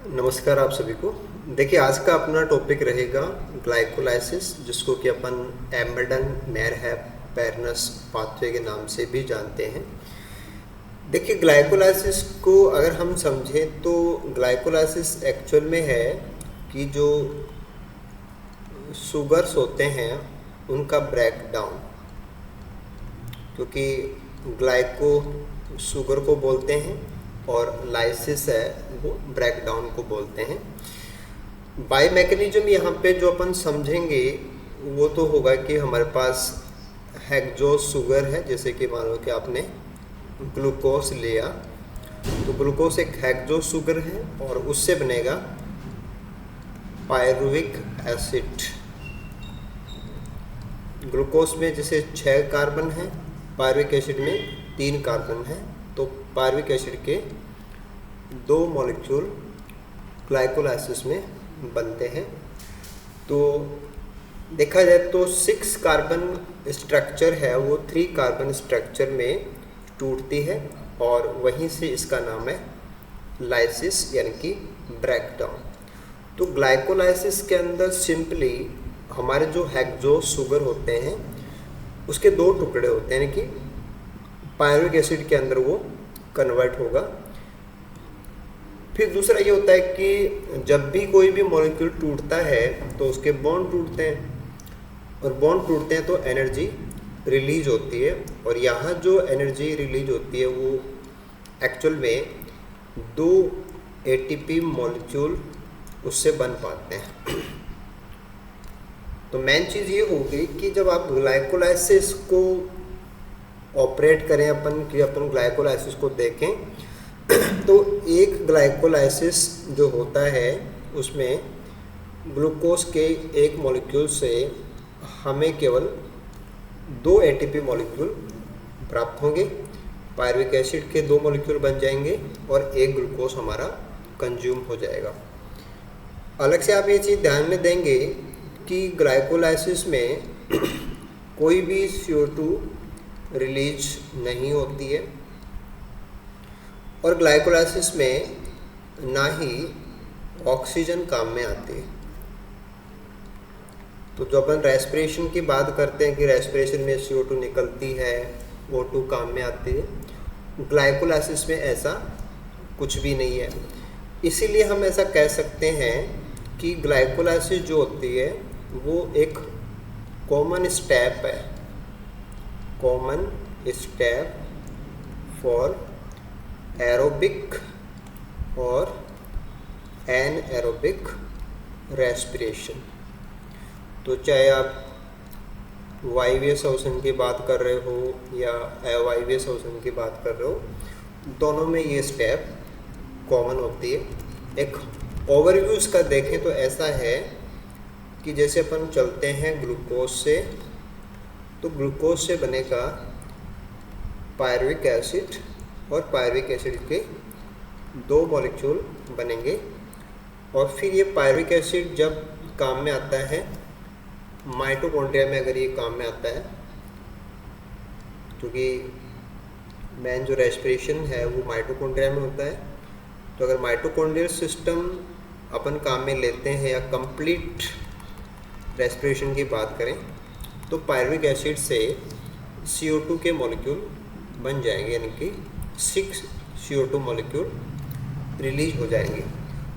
नमस्कार आप सभी को। देखिए आज का अपना टॉपिक रहेगा ग्लाइकोलाइसिस, जिसको कि अपन एम्बर्डन मेयरहैब पैरनस पाथवे के नाम से भी जानते हैं। देखिए ग्लाइकोलाइसिस को अगर हम समझें तो ग्लाइकोलाइसिस एक्चुअल में है कि जो शुगर्स होते हैं उनका ब्रेकडाउन, क्योंकि ग्लाइको शुगर को बोलते हैं और लाइसिस है वो ब्रेकडाउन को बोलते हैं। बाय मैकेनिज्म यहाँ पे जो अपन समझेंगे वो तो होगा कि हमारे पास हेक्सोस शुगर है, जैसे कि मान लो कि आपने ग्लूकोज लिया तो ग्लूकोज एक हेक्सोस शुगर है और उससे बनेगा पायरुविक एसिड। ग्लूकोज में जैसे 6 कार्बन है, पायरुविक एसिड में 3 कार्बन है, तो पायरुविक एसिड के 2 मॉलिक्यूल ग्लाइकोलाइसिस में बनते हैं। तो देखा जाए तो 6 कार्बन स्ट्रक्चर है वो 3 कार्बन स्ट्रक्चर में टूटती है और वहीं से इसका नाम है लाइसिस यानी कि ब्रेकडाउन। तो ग्लाइकोलाइसिस के अंदर सिंपली हमारे जो हेक्सोस शुगर होते हैं उसके 2 टुकड़े होते हैं, यानी कि पायरुविक एसिड के अंदर वो कन्वर्ट होगा। फिर दूसरा ये होता है कि जब भी कोई भी मॉलिक्यूल टूटता है तो उसके बॉन्ड टूटते हैं और बॉन्ड टूटते हैं तो एनर्जी रिलीज होती है, और यहाँ जो एनर्जी रिलीज होती है वो एक्चुअल में 2 एटीपी मॉलिक्यूल उससे बन पाते हैं। तो मेन चीज़ ये होगी कि जब आप ग्लाइकोलाइसिस को ऑपरेट करें अपन कि अपन ग्लाइकोलाइसिस को देखें तो एक ग्लाइकोलाइसिस जो होता है उसमें ग्लूकोज के एक मॉलिक्यूल से हमें केवल 2 एटीपी मॉलिक्यूल प्राप्त होंगे, पायरुविक एसिड के 2 मॉलिक्यूल बन जाएंगे और एक ग्लूकोज हमारा कंज्यूम हो जाएगा। अलग से आप ये चीज़ ध्यान में देंगे कि ग्लाइकोलाइसिस में कोई भी CO2 रिलीज नहीं होती है और ग्लाइकोलाइसिस में ना ही ऑक्सीजन काम में आती है। तो जो अपन रेस्पिरेशन की बात करते हैं कि रेस्पिरेशन में CO2 निकलती है, O2 काम में आती है, ग्लाइकोलाइसिस में ऐसा कुछ भी नहीं है। इसीलिए हम ऐसा कह सकते हैं कि ग्लाइकोलाइसिस जो होती है वो एक कॉमन स्टेप है, कॉमन स्टेप फॉर एरोबिक और एनएरोबिक रेस्पिरेशन। तो चाहे आप वायवीय श्वसन की बात कर रहे हो या अवायवीय श्वसन की बात कर रहे हो, दोनों में ये स्टेप कॉमन होती है। एक ओवरव्यू इसका देखें तो ऐसा है कि जैसे अपन चलते हैं ग्लूकोज से, तो ग्लूकोज से बनेगा पायरुविक एसिड और पायरुविक एसिड के 2 मॉलिक्यूल बनेंगे, और फिर ये पायरुविक एसिड जब काम में आता है माइटोकॉन्ड्रिया में, अगर ये काम में आता है, क्योंकि मेन जो रेस्पिरेशन है वो माइटोकॉन्ड्रिया में होता है, तो अगर माइटोकॉन्ड्रियल सिस्टम अपन काम में लेते हैं या कंप्लीट रेस्पिरेशन की बात करें तो पायरुविक एसिड से CO2 के मॉलिक्यूल बन जाएंगे, यानी कि 6 CO2 मॉलिक्यूल रिलीज हो जाएंगे।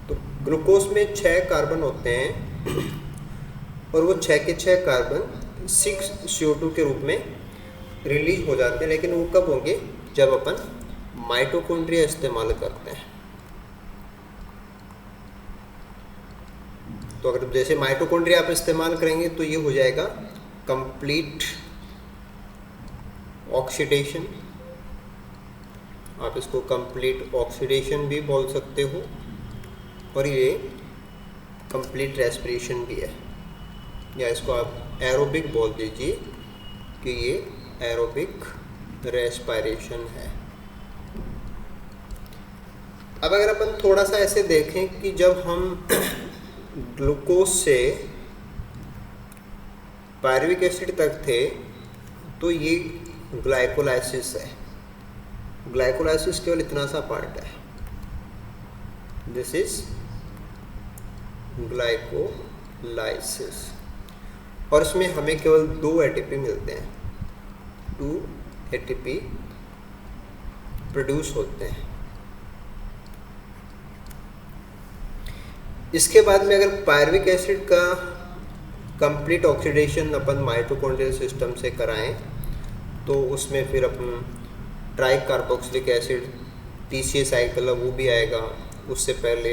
तो ग्लूकोज में 6 कार्बन होते हैं और वो 6 के 6 कार्बन 6 CO2 के रूप में रिलीज हो जाते हैं, लेकिन वो कब होंगे? जब अपन माइटोकॉन्ड्रिया इस्तेमाल करते हैं। तो अगर जैसे माइटोकॉन्ड्रिया आप इस्तेमाल करेंगे तो ये हो जाएगा कंप्लीट ऑक्सीडेशन, आप इसको कंप्लीट ऑक्सीडेशन भी बोल सकते हो, और ये कंप्लीट रेस्पिरेशन भी है, या इसको आप एरोबिक बोल दीजिए कि ये एरोबिक रेस्पिरेशन है। अब अगर अपन थोड़ा सा ऐसे देखें कि जब हम ग्लूकोज से पायरुविक एसिड तक थे तो ये ग्लाइकोलाइसिस है। ग्लाइकोलाइसिस केवल इतना सा पार्ट है, दिस इज ग्लाइकोलाइसिस। और इसमें हमें केवल 2 ATP मिलते हैं, 2 ATP प्रोड्यूस होते हैं। इसके बाद में अगर पायरुविक एसिड का कंप्लीट ऑक्सीडेशन अपन माइटोकॉन्ड्रियल सिस्टम से कराएं तो उसमें फिर अपन tricarboxylic acid TCA cycle वो भी आएगा। उससे पहले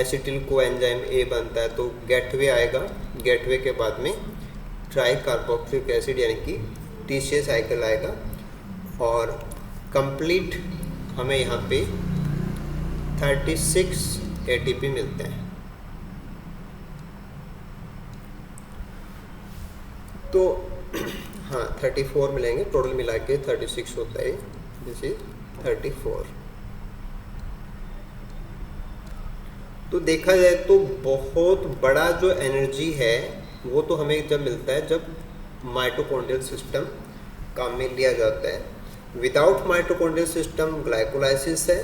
एसिटिल को एंजाइम A बनता है तो गेटवे आएगा। गेटवे के बाद में ट्राई कार्बोक्सिलिक एसिड यानी कि TCA साइकिल आएगा और कंप्लीट हमें यहाँ पे 36 ATP मिलते हैं। तो हाँ 34 मिलेंगे, टोटल मिला के 36 होता है, दिस इज 34। तो देखा जाए तो बहुत बड़ा जो एनर्जी है वो तो हमें जब मिलता है जब माइटोकॉन्ड्रियल सिस्टम काम में लिया जाता है। विदाउट माइटोकॉन्ड्रियल सिस्टम ग्लाइकोलाइसिस है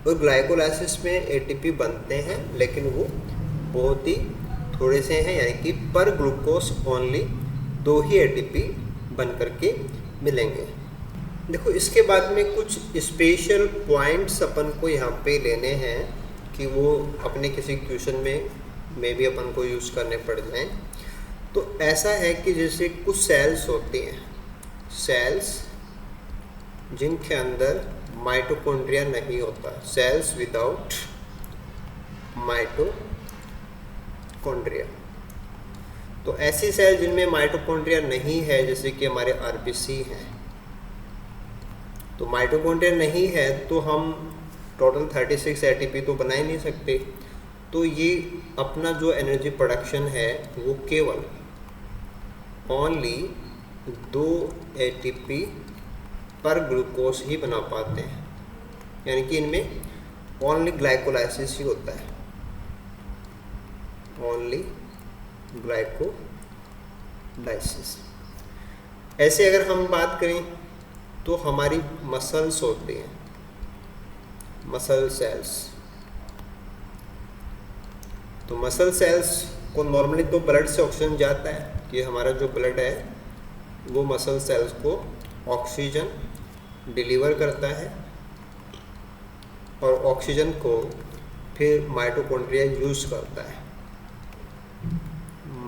और ग्लाइकोलाइसिस में ATP बनते हैं लेकिन वो बहुत ही थोड़े से हैं, यानी कि पर ग्लूकोज ओनली 2 ही ATP बन करके मिलेंगे। देखो इसके बाद में कुछ स्पेशल पॉइंट्स अपन को यहाँ पे लेने हैं कि वो अपने किसी क्वेश्चन में भी अपन को यूज़ करने पड़ जाएं। तो ऐसा है कि जैसे कुछ सेल्स होती हैं, सेल्स जिनके अंदर माइटोकॉन्ड्रिया नहीं होता, सेल्स विदाउट माइटोकॉन्ड्रिया। तो ऐसी सेल जिनमें माइटोकॉन्ड्रिया नहीं है जैसे कि हमारे RBC हैं, तो माइटोकॉन्ड्रिया नहीं है तो हम टोटल 36 ATP तो बना ही नहीं सकते। तो ये अपना जो एनर्जी प्रोडक्शन है वो केवल ओनली 2 ATP पर ग्लूकोज ही बना पाते हैं, यानी कि इनमें ओनली ग्लाइकोलाइसिस ही होता है, ओनली ग्लाइकोलाइसिस। ऐसे अगर हम बात करें तो हमारी मसल्स होती हैं, मसल सेल्स। तो मसल सेल्स को नॉर्मली तो ब्लड से ऑक्सीजन जाता है कि हमारा जो ब्लड है वो मसल सेल्स को ऑक्सीजन डिलीवर करता है और ऑक्सीजन को फिर माइटोकॉन्ड्रिया यूज करता है।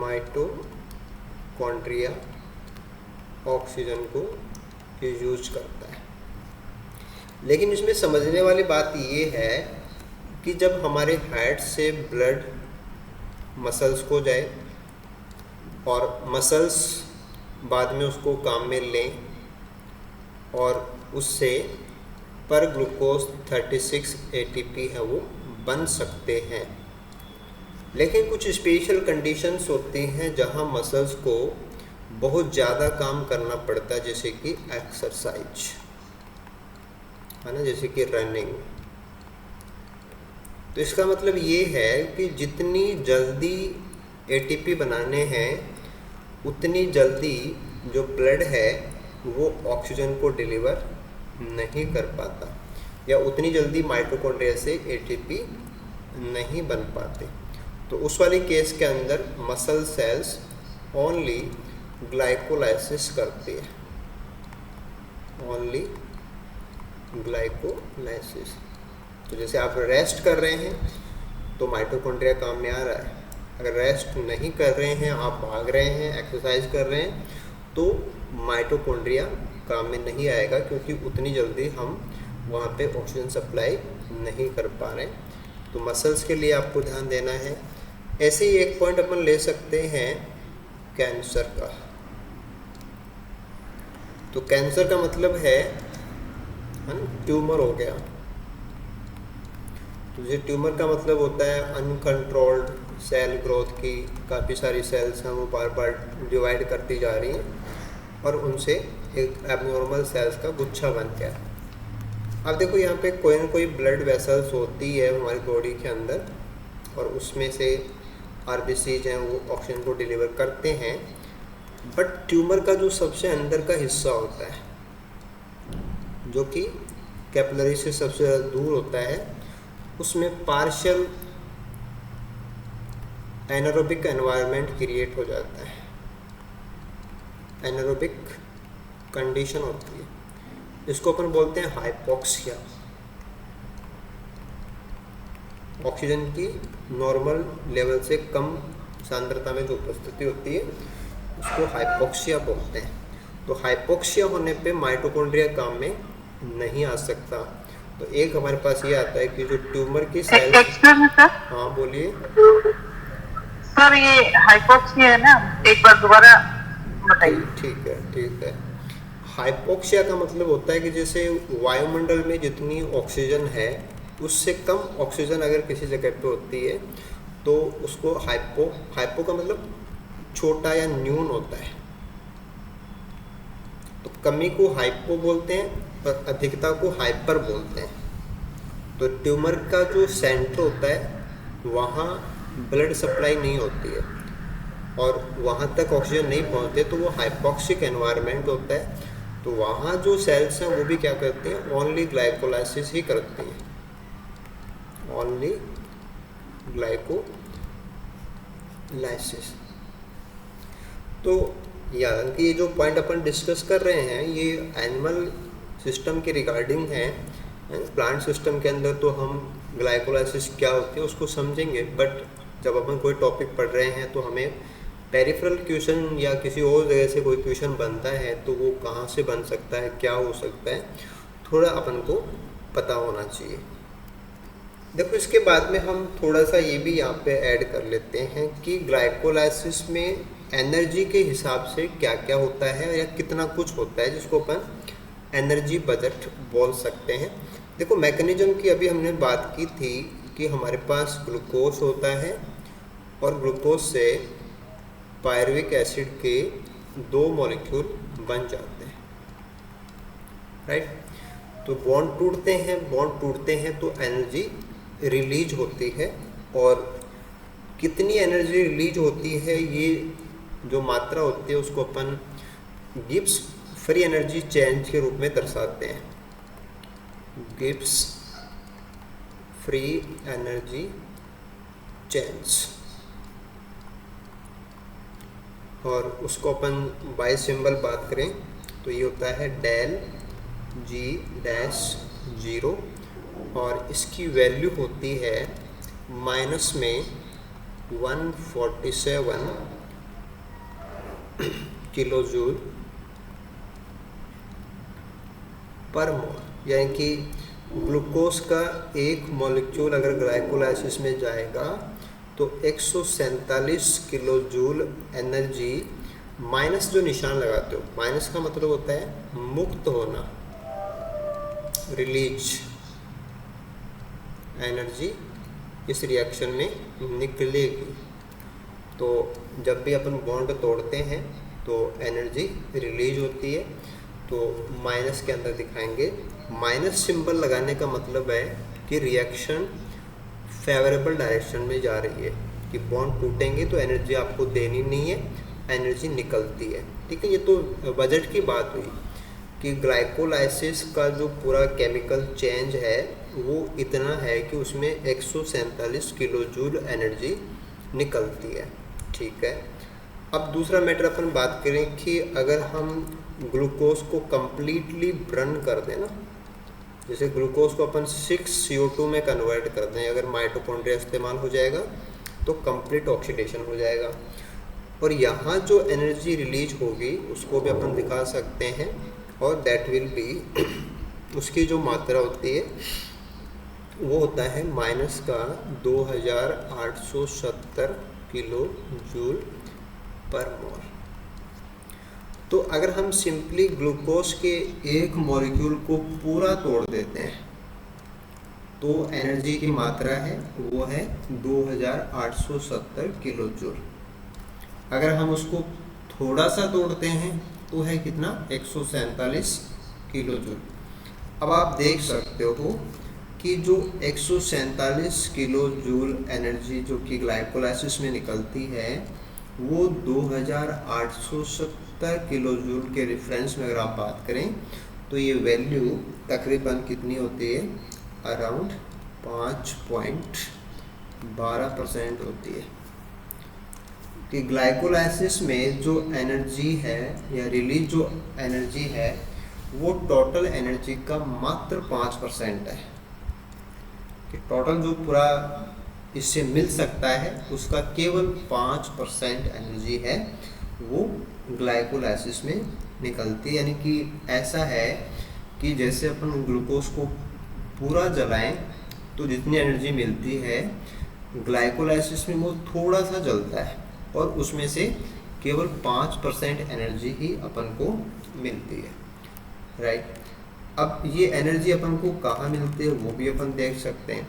माइटोकॉन्ड्रिया ऑक्सीजन को यूज करता है। लेकिन इसमें समझने वाली बात ये है कि जब हमारे हार्ट से ब्लड मसल्स को जाए और मसल्स बाद में उसको काम में लें और उससे पर ग्लूकोज 36 ATP है वो बन सकते हैं। लेकिन कुछ स्पेशल कंडीशंस होती हैं जहां मसल्स को बहुत ज़्यादा काम करना पड़ता है, जैसे कि एक्सरसाइज है ना, जैसे कि रनिंग। तो इसका मतलब ये है कि जितनी जल्दी ATP बनाने हैं उतनी जल्दी जो ब्लड है वो ऑक्सीजन को डिलीवर नहीं कर पाता, या उतनी जल्दी माइटोकॉन्ड्रिया से ATP नहीं बन पाते। तो उस वाली केस के अंदर मसल सेल्स ओनली ग्लाइकोलाइसिस करती है, ओनली ग्लाइकोलाइसिस। तो जैसे आप रेस्ट कर रहे हैं तो माइटोकॉन्ड्रिया काम में आ रहा है, अगर रेस्ट नहीं कर रहे हैं, आप भाग रहे हैं, एक्सरसाइज कर रहे हैं, तो माइटोकॉन्ड्रिया काम में नहीं आएगा क्योंकि उतनी जल्दी हम वहाँ पे ऑक्सीजन सप्लाई नहीं कर पा रहे। तो मसल्स के लिए आपको ध्यान देना है। ऐसे ही एक पॉइंट अपन ले सकते हैं कैंसर का। तो कैंसर का मतलब है ट्यूमर हो गया। तो ये ट्यूमर का मतलब होता है अनकंट्रोल्ड सेल ग्रोथ की, काफ़ी सारी सेल्स हैं वो बार बार डिवाइड करती जा रही हैं और उनसे एक एबनॉर्मल सेल्स का गुच्छा बन गया। अब देखो यहाँ पे कोई ना कोई ब्लड वेसल्स होती है हमारी बॉडी के अंदर और उसमें से RBCs हैं वो ऑक्सीजन को डिलीवर करते हैं। बट ट्यूमर का जो सबसे अंदर का हिस्सा होता है जो कि कैपिलरी से सबसे ज़्यादा दूर होता है, उसमें पार्शियल एनारोबिक एनवायरनमेंट क्रिएट हो जाता है, एनारोबिक कंडीशन होती है, इसको अपन बोलते हैं हाइपोक्सिया। ऑक्सीजन की नॉर्मल लेवल से कम सांद्रता में जो उपस्थिति होती है उसको हाइपोक्सिया बोलते हैं। तो हाइपोक्सिया होने पे माइटोकॉन्ड्रिया काम में नहीं आ सकता। तो एक हमारे पास ये आता है कि जो ट्यूमर की सेल, हाँ बोलिए सर, ये हाइपोक्सिया है ना, एक बार दोबारा बताइए। ठीक है। हाइपोक्सिया का मतलब होता है कि जैसे वायुमंडल में जितनी ऑक्सीजन है उससे कम ऑक्सीजन अगर किसी जगह पे होती है तो उसको हाइपो का मतलब छोटा या न्यून होता है। तो कमी को हाइपो बोलते हैं और अधिकता को हाइपर बोलते हैं। तो ट्यूमर का जो सेंटर होता है वहाँ ब्लड सप्लाई नहीं होती है और वहाँ तक ऑक्सीजन नहीं पहुँचते, तो वो हाइपोक्सिक एनवायरनमेंट होता है। तो वहाँ जो सेल्स हैं वो भी क्या करते हैं, ओनली ग्लाइकोलाइसिस ही करती हैं, ओनली ग्लाइकोलाइसिस। तो यानी कि ये जो पॉइंट अपन डिस्कस कर रहे हैं ये एनिमल सिस्टम के रिगार्डिंग है। प्लांट सिस्टम के अंदर तो हम ग्लाइकोलाइसिस क्या होती है उसको समझेंगे, बट जब अपन कोई टॉपिक पढ़ रहे हैं तो हमें पेरिफेरल क्वेश्चन या किसी और जगह से कोई क्वेश्चन बनता है तो वो कहाँ से बन सकता है, क्या हो सकता है, थोड़ा अपन को पता होना चाहिए। देखो इसके बाद में हम थोड़ा सा ये भी यहाँ पे ऐड कर लेते हैं कि ग्लाइकोलाइसिस में एनर्जी के हिसाब से क्या क्या होता है या कितना कुछ होता है, जिसको अपन एनर्जी बजट बोल सकते हैं। देखो मैकेनिज्म की अभी हमने बात की थी कि हमारे पास ग्लूकोज होता है और ग्लूकोज से पायरुविक एसिड के 2 मॉलिक्यूल बन जाते हैं, राइट। तो बॉन्ड टूटते हैं तो एनर्जी रिलीज होती है, और कितनी एनर्जी रिलीज होती है ये जो मात्रा होती है उसको अपन गिब्स फ्री एनर्जी चेंज के रूप में दर्शाते हैं, गिब्स फ्री एनर्जी चेंज। और उसको अपन बाय सिंबल बात करें तो ये होता है डेल जी डैश 0 और इसकी वैल्यू होती है माइनस में 147 किलो जूल पर मोल। यानी कि ग्लूकोज का एक मॉलिक्यूल अगर ग्लाइकोलाइसिस में जाएगा तो 147 किलो जूल एनर्जी, माइनस जो निशान लगाते हो, माइनस का मतलब होता है मुक्त होना, रिलीज एनर्जी इस रिएक्शन में निकलेगी। तो जब भी अपन बॉन्ड तोड़ते हैं तो एनर्जी रिलीज होती है। तो माइनस के अंदर दिखाएंगे, माइनस सिंबल लगाने का मतलब है कि रिएक्शन फेवरेबल डायरेक्शन में जा रही है, कि बॉन्ड टूटेंगे तो एनर्जी आपको देनी नहीं है, एनर्जी निकलती है, ठीक है। ये तो बजट की बात हुई कि ग्लाइकोलाइसिस का जो पूरा केमिकल चेंज है वो इतना है कि उसमें 147 किलो जूल एनर्जी निकलती है, ठीक है। अब दूसरा मैटर अपन बात करें कि अगर हम ग्लूकोज को कम्प्लीटली बर्न कर दें ना, जैसे ग्लूकोज को अपन 6CO2 में कन्वर्ट कर दें, अगर माइटोकॉन्ड्रिया इस्तेमाल हो जाएगा तो कंप्लीट ऑक्सीडेशन हो जाएगा। और यहाँ जो एनर्जी रिलीज होगी उसको भी अपन दिखा सकते हैं, और दैट विल बी, उसकी जो मात्रा होती है वो होता है माइनस का 2870 किलो जूल पर मोल। तो अगर हम सिंपली ग्लूकोज के एक मॉलिक्यूल को पूरा तोड़ देते हैं तो एनर्जी की मात्रा है वो है 2870 किलो जूल। अगर हम उसको थोड़ा सा तोड़ते हैं तो है कितना, 147 किलो जूल। अब आप देख सकते हो कि जो 147 किलो जूल एनर्जी जो कि ग्लाइकोलाइसिस में निकलती है वो 2870 किलो जूल के रेफरेंस में अगर आप बात करें तो ये वैल्यू तकरीबन कितनी होती है, अराउंड 5.12% होती है। कि ग्लाइकोलाइसिस में जो एनर्जी है या रिलीज जो एनर्जी है वो टोटल एनर्जी का मात्र 5% है, कि टोटल जो पूरा इससे मिल सकता है उसका केवल 5% एनर्जी है वो ग्लाइकोलाइसिस में निकलती है। यानी कि ऐसा है कि जैसे अपन ग्लूकोज को पूरा जलाएं तो जितनी एनर्जी मिलती है ग्लाइकोलाइसिस में वो थोड़ा सा जलता है और उसमें से केवल 5% एनर्जी ही अपन को मिलती है, राइट। अब ये एनर्जी अपन को कहाँ मिलती है वो भी अपन देख सकते हैं।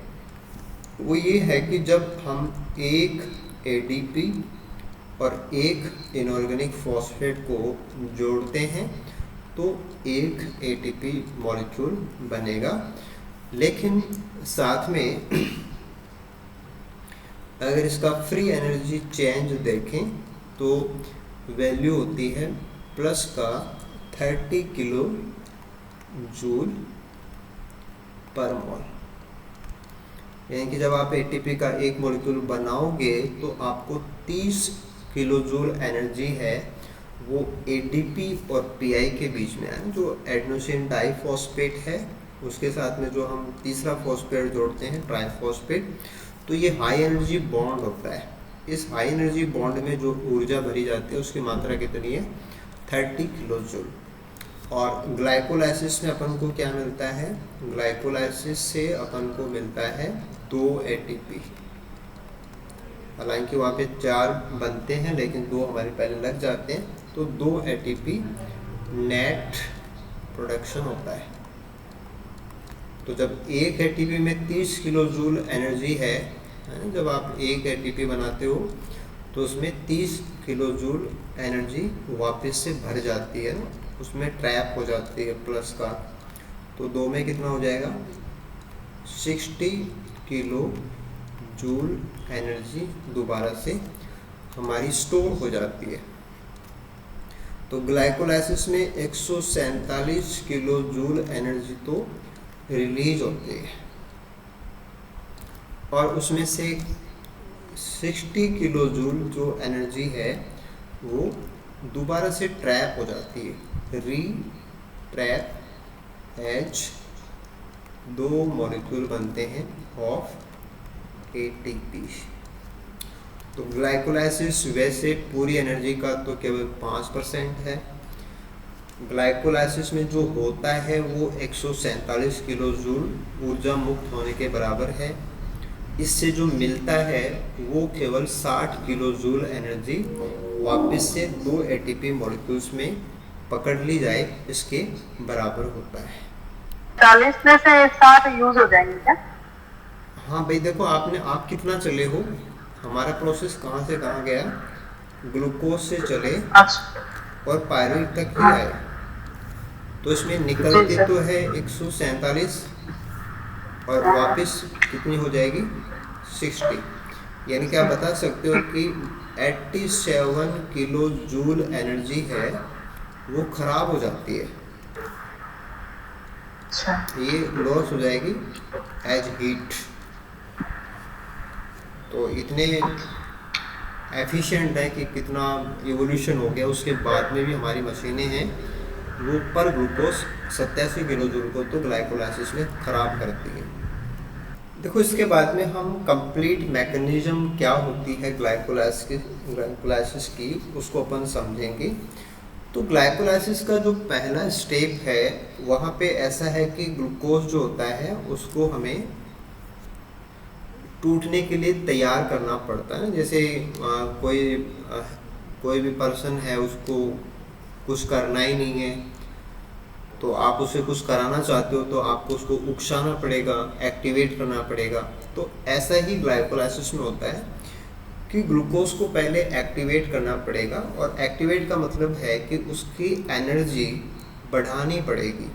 वो ये है कि जब हम एक एडीपी और एक इनऑर्गेनिक फॉस्फेट को जोड़ते हैं तो एक एटीपी मॉलिक्यूल बनेगा, लेकिन साथ में अगर इसका फ्री एनर्जी चेंज देखें तो वैल्यू होती है प्लस का 30 किलो जूल पर मोल। यानी कि जब आप एटीपी का एक मॉलिक्यूल बनाओगे तो आपको 30 किलो जूल एनर्जी है वो एडीपी और पीआई के बीच में है, जो एडेनोसिन डाइफॉस्फेट है उसके साथ में जो हम तीसरा फॉस्फेट जोड़ते हैं ट्राइफॉस्फेट, तो ये हाई एनर्जी बॉन्ड होता है। इस हाई एनर्जी बॉन्ड में जो ऊर्जा भरी जाती है उसकी मात्रा कितनी है 30 किलो जूल। और ग्लाइकोलाइसिस में अपन को क्या मिलता है, ग्लाइकोलाइसिस से अपन को मिलता है 2 एटीपी। हालांकि वहाँ पे 4 बनते हैं लेकिन 2 हमारे पहले लग जाते हैं, तो 2 एटीपी नेट प्रोडक्शन होता है। तो जब एक एटीपी में 30 किलो जूल एनर्जी है, जब आप एक एटीपी बनाते हो तो उसमें 30 किलो जूल एनर्जी वापस से भर जाती है, उसमें ट्रैप हो जाती है प्लस का, तो 2 में कितना हो जाएगा 60 किलो जूल एनर्जी दोबारा से हमारी स्टोर हो जाती है। तो ग्लाइकोलाइसिस में 147 किलो जूल एनर्जी तो रिलीज होती है और उसमें से 60 किलो जूल जो एनर्जी है वो दोबारा से ट्रैप हो जाती है, री ट्रैप एच 2 मॉलिक्यूल बनते हैं ऑफ एटीपी। तो ग्लाइकोलाइसिस वैसे पूरी एनर्जी का तो केवल 5% है। ग्लाइकोलाइसिस में जो होता है वो 147 किलो जूल ऊर्जा मुक्त होने के बराबर है। इससे जो मिलता है वो केवल 60 किलो जूल एनर्जी वापस से 2 एटीपी मॉलिक्यूल्स में पकड़ ली जाए इसके बराबर होता है। 40 में से 60 यूज हो जाएंगे क्या? हाँ भाई देखो, आप कितना चले हो, हमारा प्रोसेस कहाँ से कहाँ गया, ग्लूकोज से चले और पायरुवेट तक ही आए, तो इसमें निकलते तो है 147 और वापस कितनी हो जाएगी 60। यानी कि आप बता सकते हो कि 87 किलो जूल एनर्जी है वो खराब हो जाती है, ये लॉस हो जाएगी एज हीट। तो इतने एफिशिएंट है कि कितना इवोल्यूशन हो गया, उसके बाद में भी हमारी मशीनें हैं वो पर ग्लूकोज 87 किलो जूल को तो ग्लाइकोलाइसिस में ख़राब करती है। देखो इसके बाद में हम कंप्लीट मैकेनिज्म क्या होती है ग्लाइकोलाइसिस की उसको अपन समझेंगे। तो ग्लाइकोलाइसिस का जो पहला स्टेप है वहाँ पे ऐसा है कि ग्लूकोज जो होता है उसको हमें टूटने के लिए तैयार करना पड़ता है। जैसे कोई भी पर्सन है उसको कुछ करना ही नहीं है, तो आप उससे कुछ कराना चाहते हो तो आपको उसको उकसाना पड़ेगा, एक्टिवेट करना पड़ेगा। तो ऐसा ही ग्लाइकोलाइसिस में होता है कि ग्लूकोज को पहले एक्टिवेट करना पड़ेगा, और एक्टिवेट का मतलब है कि उसकी एनर्जी बढ़ानी पड़ेगी।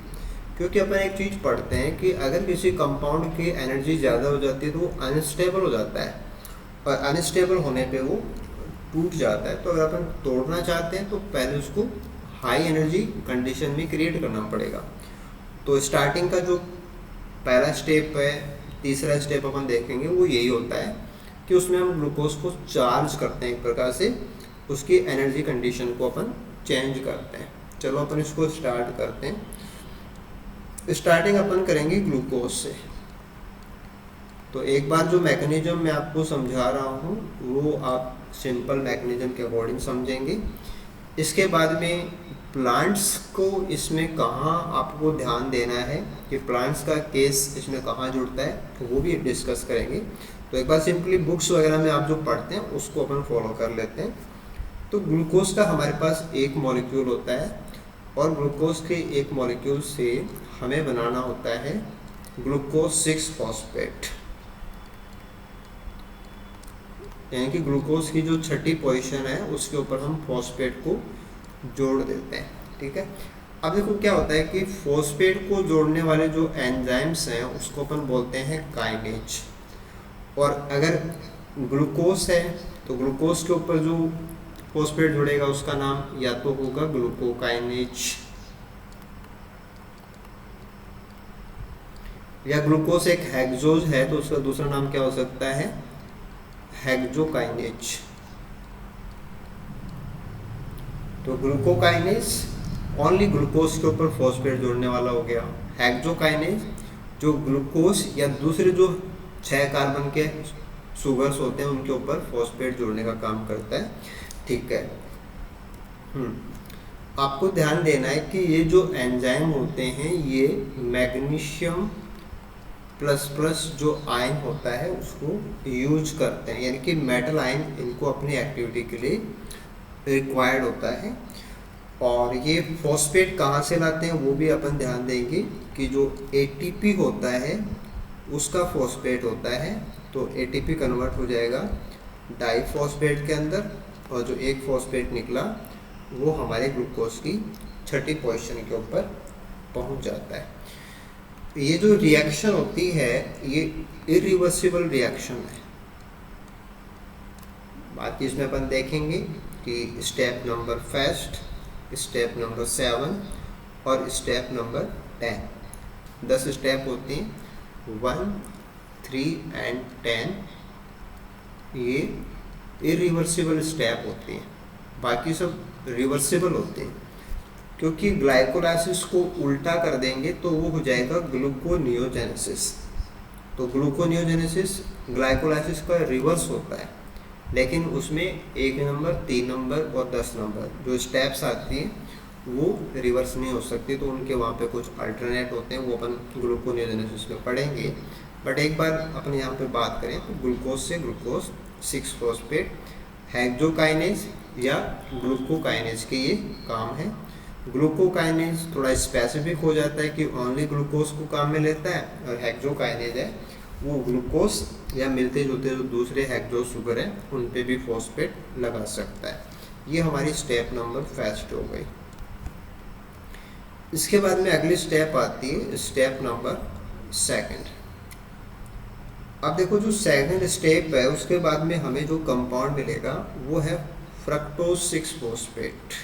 क्योंकि अपन एक चीज़ पढ़ते हैं कि अगर किसी कंपाउंड की एनर्जी ज़्यादा हो जाती है तो वो अनस्टेबल हो जाता है, और अनस्टेबल होने पे वो टूट जाता है। तो अगर अपन तोड़ना चाहते हैं तो पहले उसको हाई एनर्जी कंडीशन में क्रिएट करना पड़ेगा। तो स्टार्टिंग का जो पहला स्टेप है, तीसरा स्टेप अपन देखेंगे वो यही होता है कि उसमें हम ग्लूकोज को चार्ज करते हैं, एक प्रकार से उसकी एनर्जी कंडीशन को अपन चेंज करते हैं। चलो अपन इसको स्टार्ट करते हैं। स्टार्टिंग अपन करेंगे ग्लूकोज से। तो एक बार जो मैकेनिज्म मैं आपको समझा रहा हूँ वो आप सिंपल मैकेनिज्म के अकॉर्डिंग समझेंगे। इसके बाद में प्लांट्स को इसमें कहाँ आपको ध्यान देना है कि प्लांट्स का केस इसमें कहाँ जुड़ता है वो भी डिस्कस करेंगे। तो एक बार सिंपली बुक्स वगैरह में आप जो पढ़ते हैं उसको अपन फॉलो कर लेते हैं। तो ग्लूकोज का हमारे पास एक मॉलिक्यूल होता है और ग्लूकोज के एक मॉलिक्यूल से हमें बनाना होता है ग्लूकोज 6 फॉस्फेट, यानी कि ग्लूकोज की जो छठी पोजीशन है उसके ऊपर हम फॉस्फेट को जोड़ देते हैं। ठीक है, अब देखो क्या होता है कि फॉस्फेट को जोड़ने वाले जो एंजाइम्स हैं उसको अपन बोलते हैं काइनेज। और अगर ग्लूकोज है तो ग्लूकोज के ऊपर जो फॉस्फेट जुड़ेगा उसका नाम या तो होगा ग्लूकोकाइनेज, या ग्लूकोज एक हेक्सोज है तो उसका दूसरा नाम क्या हो सकता है, हेक्सोकाइनेज। तो ग्लूकोकाइनेज ओनली ग्लूकोज के ऊपर फॉस्फेट जोड़ने वाला हो गया। हेक्सोकाइनेज जो ग्लूकोज या दूसरे जो 6 कार्बन के शुगर्स होते हैं उनके ऊपर फॉस्फेट जोड़ने का काम करता है। ठीक है, आपको ध्यान देना है कि ये जो एंजाइम होते हैं ये मैग्नीशियम प्लस जो आयन होता है उसको यूज करते हैं, यानी कि मेटल आयन इनको अपनी एक्टिविटी के लिए रिक्वायर्ड होता है। और ये फॉस्फेट कहाँ से लाते हैं वो भी अपन ध्यान देंगे कि जो ATP होता है उसका फॉस्फेट होता है, तो ATP कन्वर्ट हो जाएगा डाइफॉस्फेट के अंदर और जो एक फॉस्फेट निकला वो हमारे ग्लूकोज की छठी पोजीशन के ऊपर पहुंच जाता है। ये जो रिएक्शन होती है ये इरिवर्सिबल रिएक्शन है। बाकी इसमें अपन देखेंगे कि step number first, step number 7 और स्टेप नंबर 10, 10 स्टेप होते हैं। 1, 3 एंड 10 ये इरिवर्सिबल स्टेप होते हैं, बाकी सब रिवर्सिबल होते हैं। क्योंकि ग्लाइकोलाइसिस को उल्टा कर देंगे तो वो हो जाएगा ग्लूकोनियोजेनेसिस। तो ग्लूकोनियोजेनेसिस ग्लाइकोलाइसिस का रिवर्स होता है, लेकिन उसमें 1 नंबर, 3 नंबर और 10 नंबर जो स्टेप्स आती हैं वो रिवर्स नहीं हो सकती, तो उनके वहाँ पे कुछ अल्टरनेट होते हैं, वो अपन ग्लूकोनियोजेनेसिस में पढ़ेंगे। बट एक बार अपन यहाँ पे बात करें तो ग्लूकोज से ग्लूकोज 6 फॉस्फेट हेक्सोकाइनेज या ग्लूकोकाइनेज के ये काम है। ग्लूकोकाइनेज थोड़ा स्पेसिफिक हो जाता है कि ओनली ग्लूकोज को काम में लेता है, और हेक्सोकाइनेज है वो ग्लूकोज या मिलते जुलते जो दूसरे हेक्सोज शुगर है उन पे भी फॉस्फेट लगा सकता है। ये हमारी स्टेप नंबर फर्स्ट हो गई। इसके बाद में अगली स्टेप आती है स्टेप नंबर 2। अब देखो जो सेकंड स्टेप है उसके बाद में हमें जो कंपाउंड मिलेगा वो है फ्रक्टोज 6 फॉस्फेट।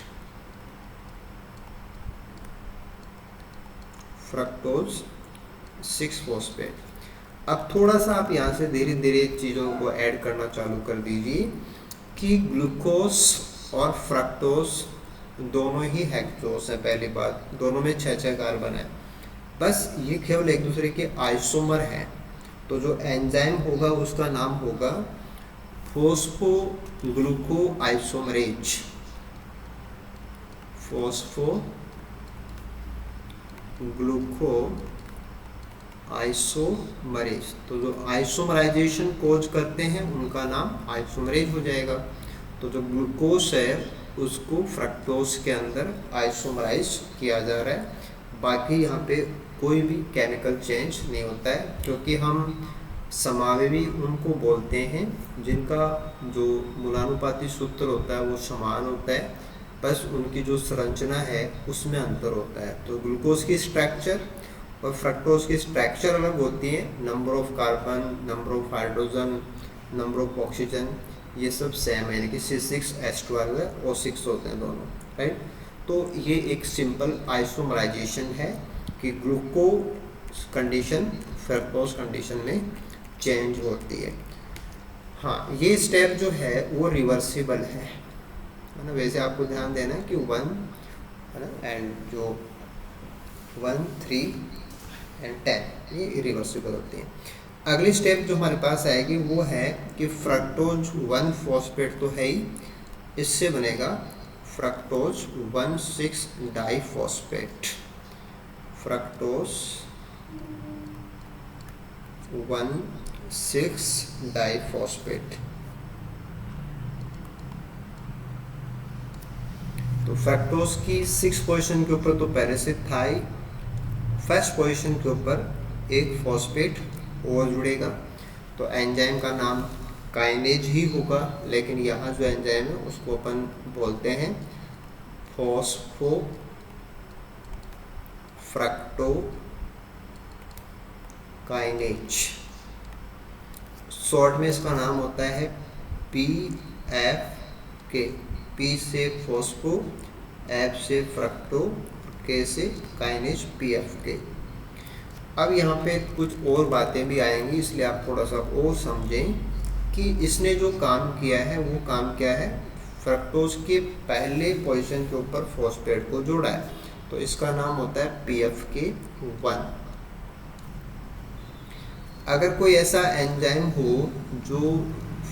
Fructose 6 phosphate. अब थोड़ा सा आप यहाँ से धीरे धीरे चीज़ों को ऐड करना चालू कर दीजिए कि ग्लूकोज और फ्रक्टोज दोनों ही हेक्सोज हैं। पहली बात, दोनों में 6 कार्बन है, बस ये केवल एक दूसरे के आइसोमर हैं। तो जो एंजाइम होगा उसका नाम होगा फॉस्फोग्लूको आइसोमरेज। फॉस्फोग्लूको आइसोमरेज। तो जो आइसोमराइजेशन कोज करते हैं उनका नाम आइसोमरेज हो जाएगा। तो जो ग्लूकोज है उसको फ्रक्टोज के अंदर आइसोमराइज किया जा रहा है। बाकी यहाँ पे कोई भी केमिकल चेंज नहीं होता है, क्योंकि हम समावेवी उनको बोलते हैं जिनका जो मूलानुपाती सूत्र होता है वो समान होता है, बस उनकी जो संरचना है उसमें अंतर होता है। तो ग्लूकोज की स्ट्रक्चर और फ्रक्टोज की स्ट्रक्चर अलग होती है, number of carbon, number of hydrogen, number of oxygen, ये सब सेम है, यानी कि C6H12 है और 6 होते हैं दोनों, राइट। तो ये एक सिंपल आइसोमराइजेशन है कि ग्लूकोज कंडीशन फ्रक्टोज कंडीशन में चेंज होती है। हाँ, ये स्टेप जो है वो रिवर्सिबल है ना। वैसे आपको ध्यान देना है कि 1 है ना, एंड जो 1, 3 एंड 10 ये इरिवर्सिबल होती हैं। अगली स्टेप जो हमारे पास आएगी वो है कि फ्रक्टोज 1 फॉस्फेट तो है ही, इससे बनेगा फ्रक्टोज 1,6 डाइफॉस्फेट। Fructose 1,6 diphosphate. तो फ्रक्टोज की 6 पोजीशन के ऊपर तो पहले से था ही, फर्स्ट पोजीशन के ऊपर एक फॉस्फेट और जुड़ेगा, तो एंजाइम का नाम काइनेज ही होगा, लेकिन यहाँ जो एंजाइम है उसको अपन बोलते हैं फॉस्फो फ्रक्टो काइनेज। शॉर्ट में इसका नाम होता है PFK। P से फॉस्फो, F से फ्रक्टो, K से काइनेज, PFK। अब यहाँ पे कुछ और बातें भी आएंगी, इसलिए आप थोड़ा सा और समझें कि इसने जो काम किया है वो काम क्या है। फ्रक्टोज के पहले पोजीशन के ऊपर फॉस्फेट को जोड़ा है, तो इसका नाम होता है PFK1। अगर कोई ऐसा एंजाइम हो जो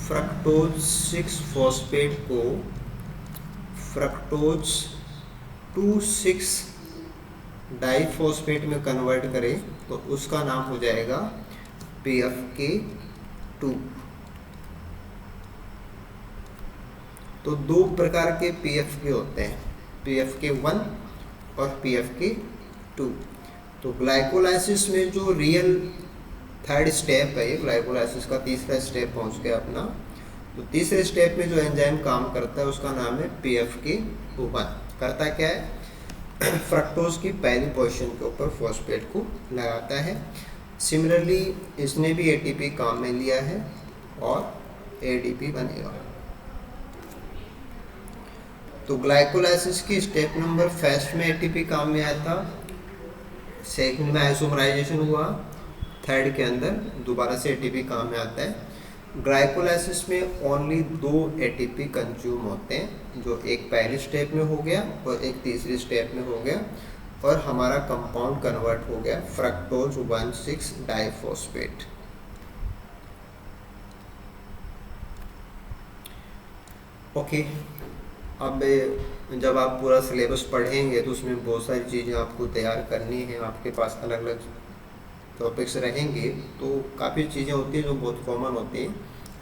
फ्रक्टोज 6 फॉस्फेट को फ्रक्टोज 2,6 डाइफॉस्फेट में कन्वर्ट करे, तो उसका नाम हो जाएगा PFK2। तो दो प्रकार के PFK होते हैं, PFK1 और PFK2। तो ग्लाइकोलाइसिस में जो रियल थर्ड स्टेप है, ये ग्लाइकोलाइसिस का तीसरा स्टेप पहुंच गया अपना, तो तीसरे स्टेप में जो एंजाइम काम करता है उसका नाम है PFK1। करता क्या है, फ्रक्टोज की पहली पोजीशन के ऊपर फॉस्फेट को लगाता है। सिमिलरली इसने भी ATP काम में लिया है और ADP बनेगा। तो ग्लाइकोलाइसिस की स्टेप नंबर फर्स्ट में ATP काम में आया था, सेकंड में आइसोमराइजेशन हुआ, थर्ड के अंदर दोबारा से ATP काम में आता है। ग्लाइकोलाइसिस में ओनली 2 ATP कंज्यूम होते हैं, जो एक पहले स्टेप में हो गया और एक तीसरी स्टेप में हो गया, और हमारा कंपाउंड कन्वर्ट हो गया फ्रक्टोज 1,6 डाइफॉस्फेट। ओके, अब जब आप पूरा सिलेबस पढ़ेंगे तो उसमें बहुत सारी चीज़ें आपको तैयार करनी है, आपके पास अलग अलग टॉपिक्स रहेंगे, तो काफ़ी चीज़ें होती हैं जो बहुत कॉमन होती हैं।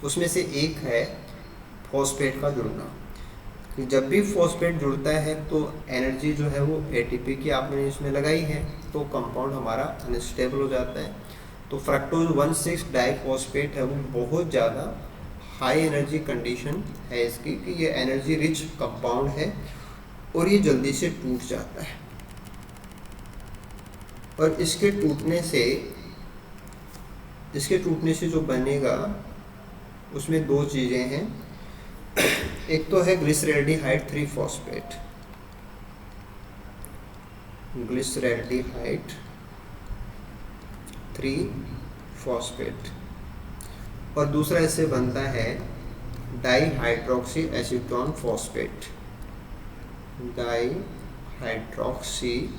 उसमें से एक है फॉस्फेट का जुड़ना। जब भी फॉस्फेट जुड़ता है तो एनर्जी जो है वो ATP की आपने इसमें लगाई है, तो कंपाउंड हमारा अनस्टेबल हो जाता है। तो फ्रक्टोज 1,6 डाइफॉस्फेट है वो बहुत ज़्यादा हाई एनर्जी कंडीशन है इसकी, कि ये एनर्जी रिच कंपाउंड है और ये जल्दी से टूट जाता है। और इसके टूटने से जो बनेगा उसमें 2 चीज़ें हैं। एक तो है ग्लिसरैल्डिहाइड 3 फॉस्फेट, ग्लिसरैल्डिहाइड 3 फॉस्फेट, और दूसरा इससे बनता है dihydroxy acetone phosphate, dihydroxy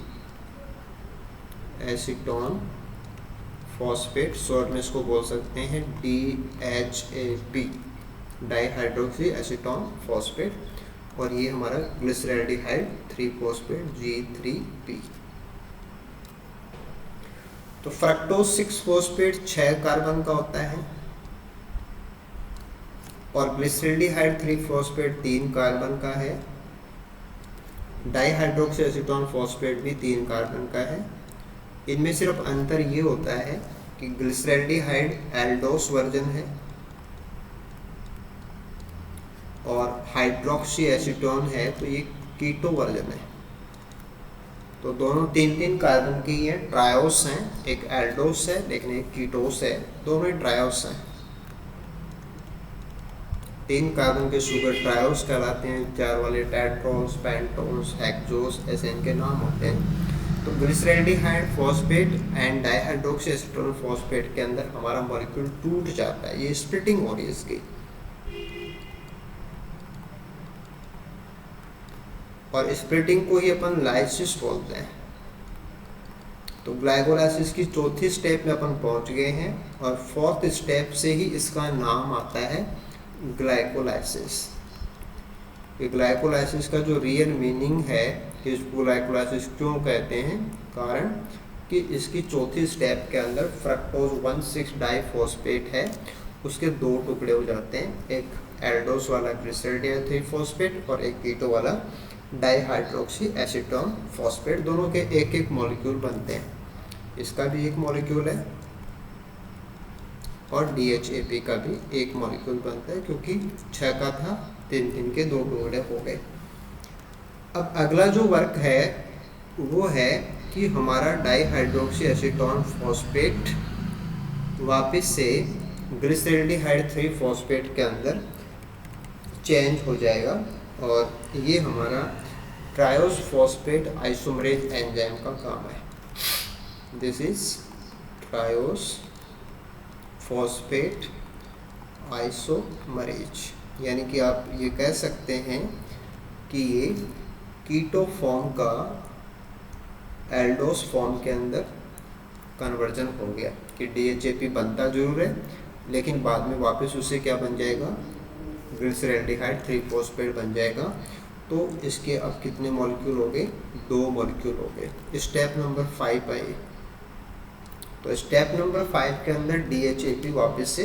acetone phosphate, short में इसको बोल सकते हैं DHAP, डाईहाइड्रोक्सी एसीटोन फॉस्फेट, और ये हमारा ग्लिसरैल्डिहाइड 3 फॉस्फेट G3P। तो फ्रक्टोज 6 फॉस्फेट 6 कार्बन का होता है, और ग्लिसरैल्डिहाइड 3 फॉस्फेट 3 कार्बन का है। डाईहाइड्रोक्सी एसीटोन फॉस्फेट भी 3 कार्बन का है। इनमें सिर्फ अंतर ये होता है कि ग्लिसरैल्डिहाइड एल्डोस वर्जन है और हाइड्रोक्सी एसीटोन है तो ये कीटो वर्जन है। तो दोनों 3-3 कार्बन के ही हैं, ट्रायोस हैं, एक एल्डोस है लेकिन एक कीटोस है, दोनों ही ट्रायोस हैं। 3 कार्बन के शुगर ट्रायोस कहलाते हैं, 4 वाले टेट्रोस, पेंटोस, हेक्सोस, ऐसे इनके नाम होते हैं। तो glyceraldehyde phosphate and dihydroxyacetone phosphate के अंदर हमारा मॉलिक्यूल टूट जाता है, ये स्प्लिटिंग हो रही है इसकी। और स्प्लिटिंग को ही अपन लाइसिस बोलते हैं। तो ग्लाइकोलाइसिस की चौथी स्टेप में अपन पहुंच गए हैं और फोर्थ स्टेप से ही इसका नाम आता है ग्लाइकोलाइसिस। ये ग्लाइकोलाइसिस का जो रियल मीनिंग है कि इसको ग्लाइकोलाइसिस क्यों कहते हैं, कारण कि इसकी चौथी स्टेप के अंदर फ्रक्टोज 1,6 डाइफॉस्फेट है, उसके दो टुकड़े हो जाते हैं, एक एल्डोस वाला ग्लिसरॉल 3-फॉस्फेट और एक कीटो वाला डाइहाइड्रोक्सी एसीटोन फॉस्फेट। दोनों के एक एक मॉलिक्यूल बनते हैं। इसका भी एक मॉलिक्यूल है और DHAP का भी एक मॉलिक्यूल बनता है, क्योंकि 6 का था 3 के 2 टुकड़े हो गए। अब अगला जो वर्क है वो है कि हमारा डाइहाइड्रोक्सी एसीटोन फॉस्फेट वापस से ग्लिसरॉल्डिहाइड 3-फॉस्फेट के अंदर चेंज हो जाएगा और ये हमारा ट्रायोस फॉस्फेट आइसोमरेज एंजाइम का काम है। This is triose phosphate isomerase, यानी कि आप ये कह सकते हैं कि ये कीटो फॉर्म का एल्डोस फॉर्म के अंदर कन्वर्जन हो गया कि DHAP बनता जरूर है, लेकिन बाद में वापस उसे क्या बन जाएगा, ग्लिसरॉल्डिहाइड 3-फॉस्फेट बन जाएगा। तो इसके अब कितने मॉलिक्यूल हो गए, 2 मॉलिक्यूल हो गए। स्टेप नंबर 5 आए। तो स्टेप नंबर 5 के अंदर DHAP वापस से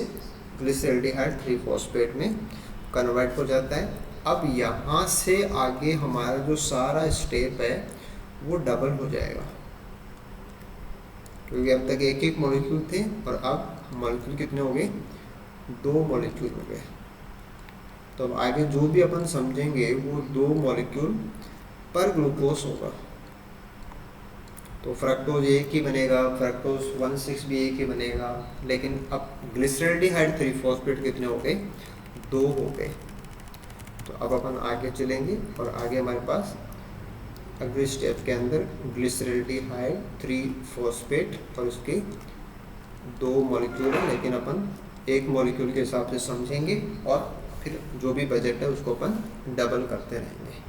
ग्लिसरॉल्डिहाइड 3-फॉस्फेट में कन्वर्ट हो जाता है। अब यहाँ से आगे हमारा जो सारा स्टेप है वो डबल हो जाएगा, क्योंकि अब तक एक एक मॉलिक्यूल थे और अब मॉलिक्यूल कितने हो गए, 2 मॉलिक्यूल हो गए। तो अब आगे जो भी अपन समझेंगे वो 2 मॉलिक्यूल पर ग्लूकोज होगा। तो फ्रक्टोज एक ही बनेगा, फ्रक्टोज 1,6 भी एक ही बनेगा, लेकिन अब ग्लिसरॉल्डिहाइड 3-फॉस्फेट कितने हो गए, 2 हो गए। तो अब अपन आगे चलेंगे और आगे हमारे पास अगले स्टेप के अंदर ग्लिसरॉल्डिहाइड 3-फॉस्फेट और उसके 2 मॉलिक्यूल हैं, लेकिन अपन एक मॉलिक्यूल के हिसाब से समझेंगे और फिर जो भी बजट है उसको अपन डबल करते रहेंगे।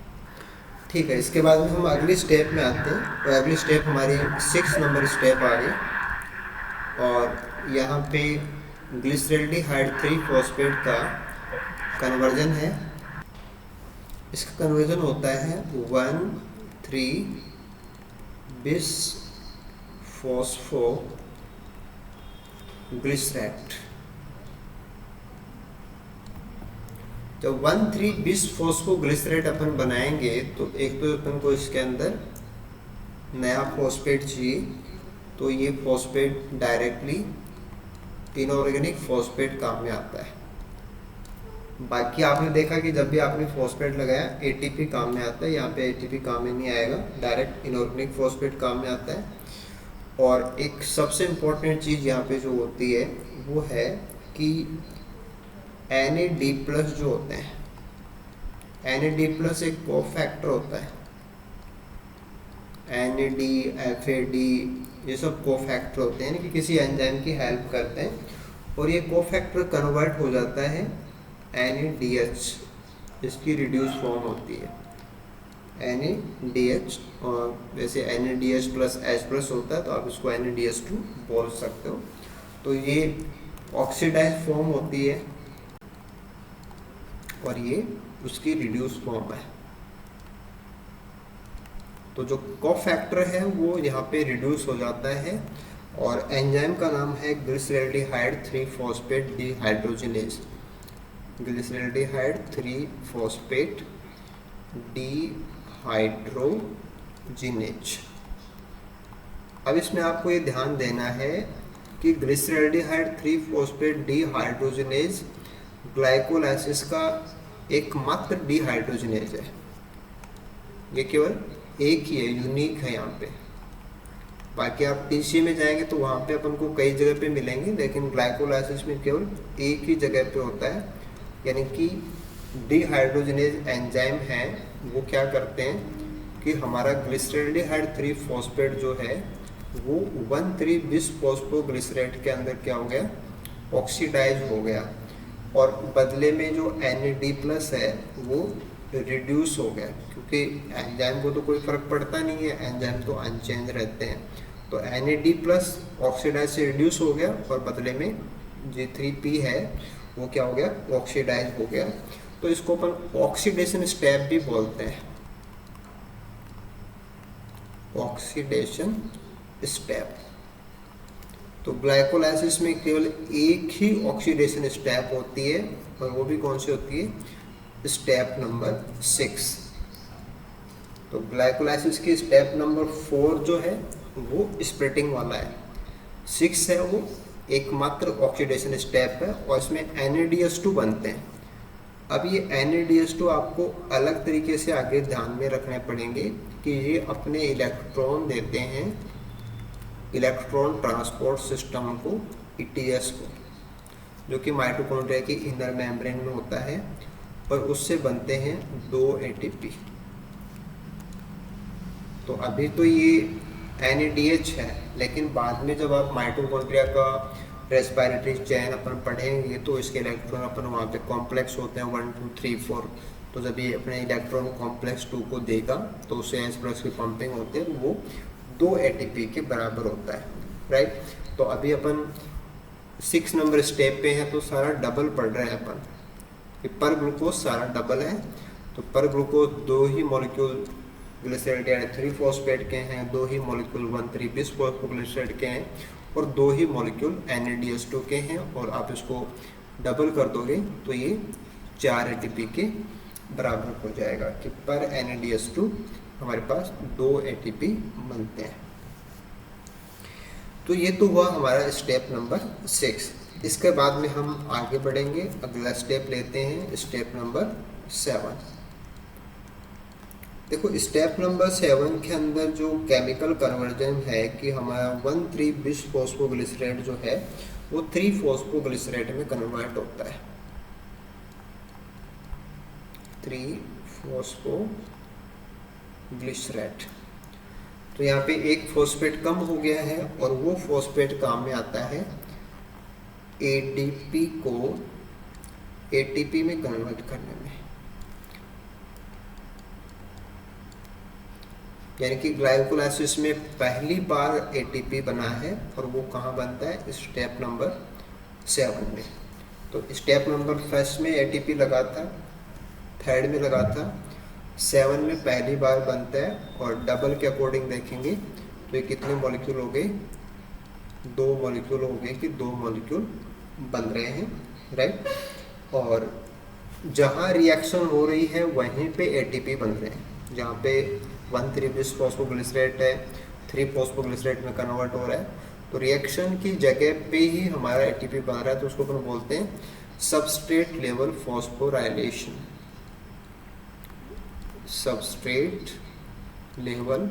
ठीक है, इसके बाद में हम अगली स्टेप में आते हैं। तो अगली स्टेप हमारी 6 नंबर स्टेप आ गई और यहाँ पे ग्लिसरॉल्डिहाइड 3-फॉस्फेट का कन्वर्जन है। इसका कन्वर्जन होता है 1,3 बिस फॉस्फो ग्लिसरैट। जब 1,3 बिस फॉस्फोग्लिसरेट अपन बनाएंगे तो एक तो अपन को इसके अंदर नया फॉस्फेट चाहिए, तो ये फॉस्फेट डायरेक्टली इनऑर्गेनिक फॉस्फेट काम में आता है। बाकी आपने देखा कि जब भी आपने फॉस्फेट लगाया ATP काम में आता है, यहाँ पे ATP काम में नहीं आएगा, डायरेक्ट इनऑर्गेनिक फॉस्फेट काम में आता है। और एक सबसे इम्पोर्टेंट चीज़ यहाँ पे जो होती है वो है कि NAD+ जो होते हैं, NAD+ एक कोफैक्टर होता है। NAD, FAD ये सब कोफैक्टर होते हैं कि किसी एंजाइम की हेल्प करते हैं, और ये कोफैक्टर कन्वर्ट हो जाता है NADH, इसकी रिड्यूस फॉर्म होती है NADH। और वैसे NADH+H+ होता है तो आप इसको NADH2 बोल सकते हो। तो ये ऑक्सीडाइज फॉर्म होती है और ये उसकी रिड्यूस फॉर्म है। तो जो कोफैक्टर है वो यहाँ पे रिड्यूस हो जाता है और एंजाइम का नाम है glyceraldehyde three phosphate dehydrogenase. Glyceraldehyde three phosphate dehydrogenase. अब इसमें आपको ये ध्यान देना है कि ग्लिसरॉल्डिहाइड 3-फॉस्फेट डिहाइड्रोजिनेज ग्लाइकोलाइसिस का एकमात्र डिहाइड्रोजिनेज है। ये केवल एक ही है, यूनिक है यहाँ पे। बाकी आप TCA में जाएंगे तो वहाँ पे अपन को कई जगह पे मिलेंगे, लेकिन ग्लाइकोलाइसिस में केवल एक ही जगह पे होता है। यानी कि डिहाइड्रोजिनेज एंजाइम है वो क्या करते हैं कि हमारा ग्लिसरॉल्डिहाइड 3-फॉस्फेट जो है वो 1,3 बिस फॉस्फोग्लिसरेट के अंदर क्या हो गया, ऑक्सीडाइज हो गया, और बदले में जो NAD+ है वो रिड्यूस हो गया, क्योंकि एंजाइम को तो कोई फर्क पड़ता नहीं है, एंजाइम तो अनचेंज रहते हैं। तो NAD प्लस ऑक्सीडाइज से रिड्यूस हो गया और बदले में G3P है वो क्या हो गया, ऑक्सीडाइज हो गया। तो इसको अपन ऑक्सीडेशन स्टेप भी बोलते हैं, ऑक्सीडेशन स्टेप। तो ग्लाइकोलाइसिस में केवल एक ही ऑक्सीडेशन स्टेप होती है, और वो भी कौन सी होती है, स्टेप नंबर 6। तो ग्लाइकोलाइसिस की स्टेप नंबर 4 जो है वो स्प्लिटिंग वाला है, 6 है वो एकमात्र ऑक्सीडेशन स्टेप है, और इसमें NADH2 बनते हैं। अब ये NADH2 आपको अलग तरीके से आगे ध्यान में रखने पड़ेंगे कि ये अपने इलेक्ट्रॉन देते हैं इलेक्ट्रॉन ट्रांसपोर्ट सिस्टम को, ETS को, जो कि माइटोकॉन्ड्रिया की इनर मेम्ब्रेन में होता है, और उससे बनते हैं 2 ATP। तो अभी तो ये NADH है, लेकिन बाद में जब आप माइटोकॉन्ड्रिया का रेस्पिरेटरी चेन अपन पढ़ेंगे तो इसके इलेक्ट्रॉन अपन वहाँ पे कॉम्प्लेक्स होते हैं 1 2 3 4। तो जब ये अपने इलेक्ट्रॉन कॉम्प्लेक्स 2 को देगा तो उससे एस प्लस की पंपिंग होती है, वो 2 ATP के बराबर होता है, राइट। तो अभी अपन 6 नंबर स्टेप पे हैं, तो सारा डबल पढ़ रहे हैं अपन, कि पर ग्लूकोज सारा डबल है। तो पर ग्लूकोज 2 ही मॉलिक्यूल ग्लिसरॉल यानी 3-फॉस्फेट के हैं, 2 ही मॉलिक्यूल 1,3-बिस-फॉस्फोग्लिसराइड के हैं, और 2 ही मॉलिक्यूल NADH2 के हैं। और आप इसको डबल कर दोगे तो ये 4 ATP के बराबर हो जाएगा, कि पर NADH2 हमारे पास 2 ATP बनते हैं। तो ये तो हुआ हमारा स्टेप नंबर 6। इसके बाद में हम आगे बढ़ेंगे, अगला स्टेप लेते हैं, स्टेप नंबर 7। देखो स्टेप नंबर 7 के अंदर जो केमिकल कन्वर्जन है कि हमारा 1,3-बिस-फॉस्फोग्लिसराइड जो है वो 3-फॉस्फोग्लिसराइड में कन्वर्ट होता है, 3-फॉस्फोग्लिसराइड। तो यहाँ पे एक फॉस्फेट कम हो गया है, और वो फॉस्फेट काम में आता है ADP को ATP में कन्वर्ट करने में। यानी कि ग्लाइकोलाइसिस में पहली बार ATP बना है, और वो कहाँ बनता है, स्टेप नंबर 7 में। तो स्टेप नंबर 1 में ATP लगा था, 3rd में लगा था, 7 में पहली बार बनता है। और डबल के अकॉर्डिंग देखेंगे तो ये कितने मॉलिक्यूल हो गए, 2 मॉलिक्यूल हो गए, कि 2 मॉलिक्यूल बन रहे हैं, राइट। और जहाँ रिएक्शन हो रही है वहीं पे ATP बन रहे हैं, जहाँ पे 1,3-बिस-फॉस्फोग्लिसराइड है 3-फॉस्फोग्लिसराइड में कन्वर्ट हो रहा है, तो रिएक्शन की जगह पे ही हमारा ATP बन रहा है। तो उसको अपन बोलते हैं substrate level phosphorylation, substrate level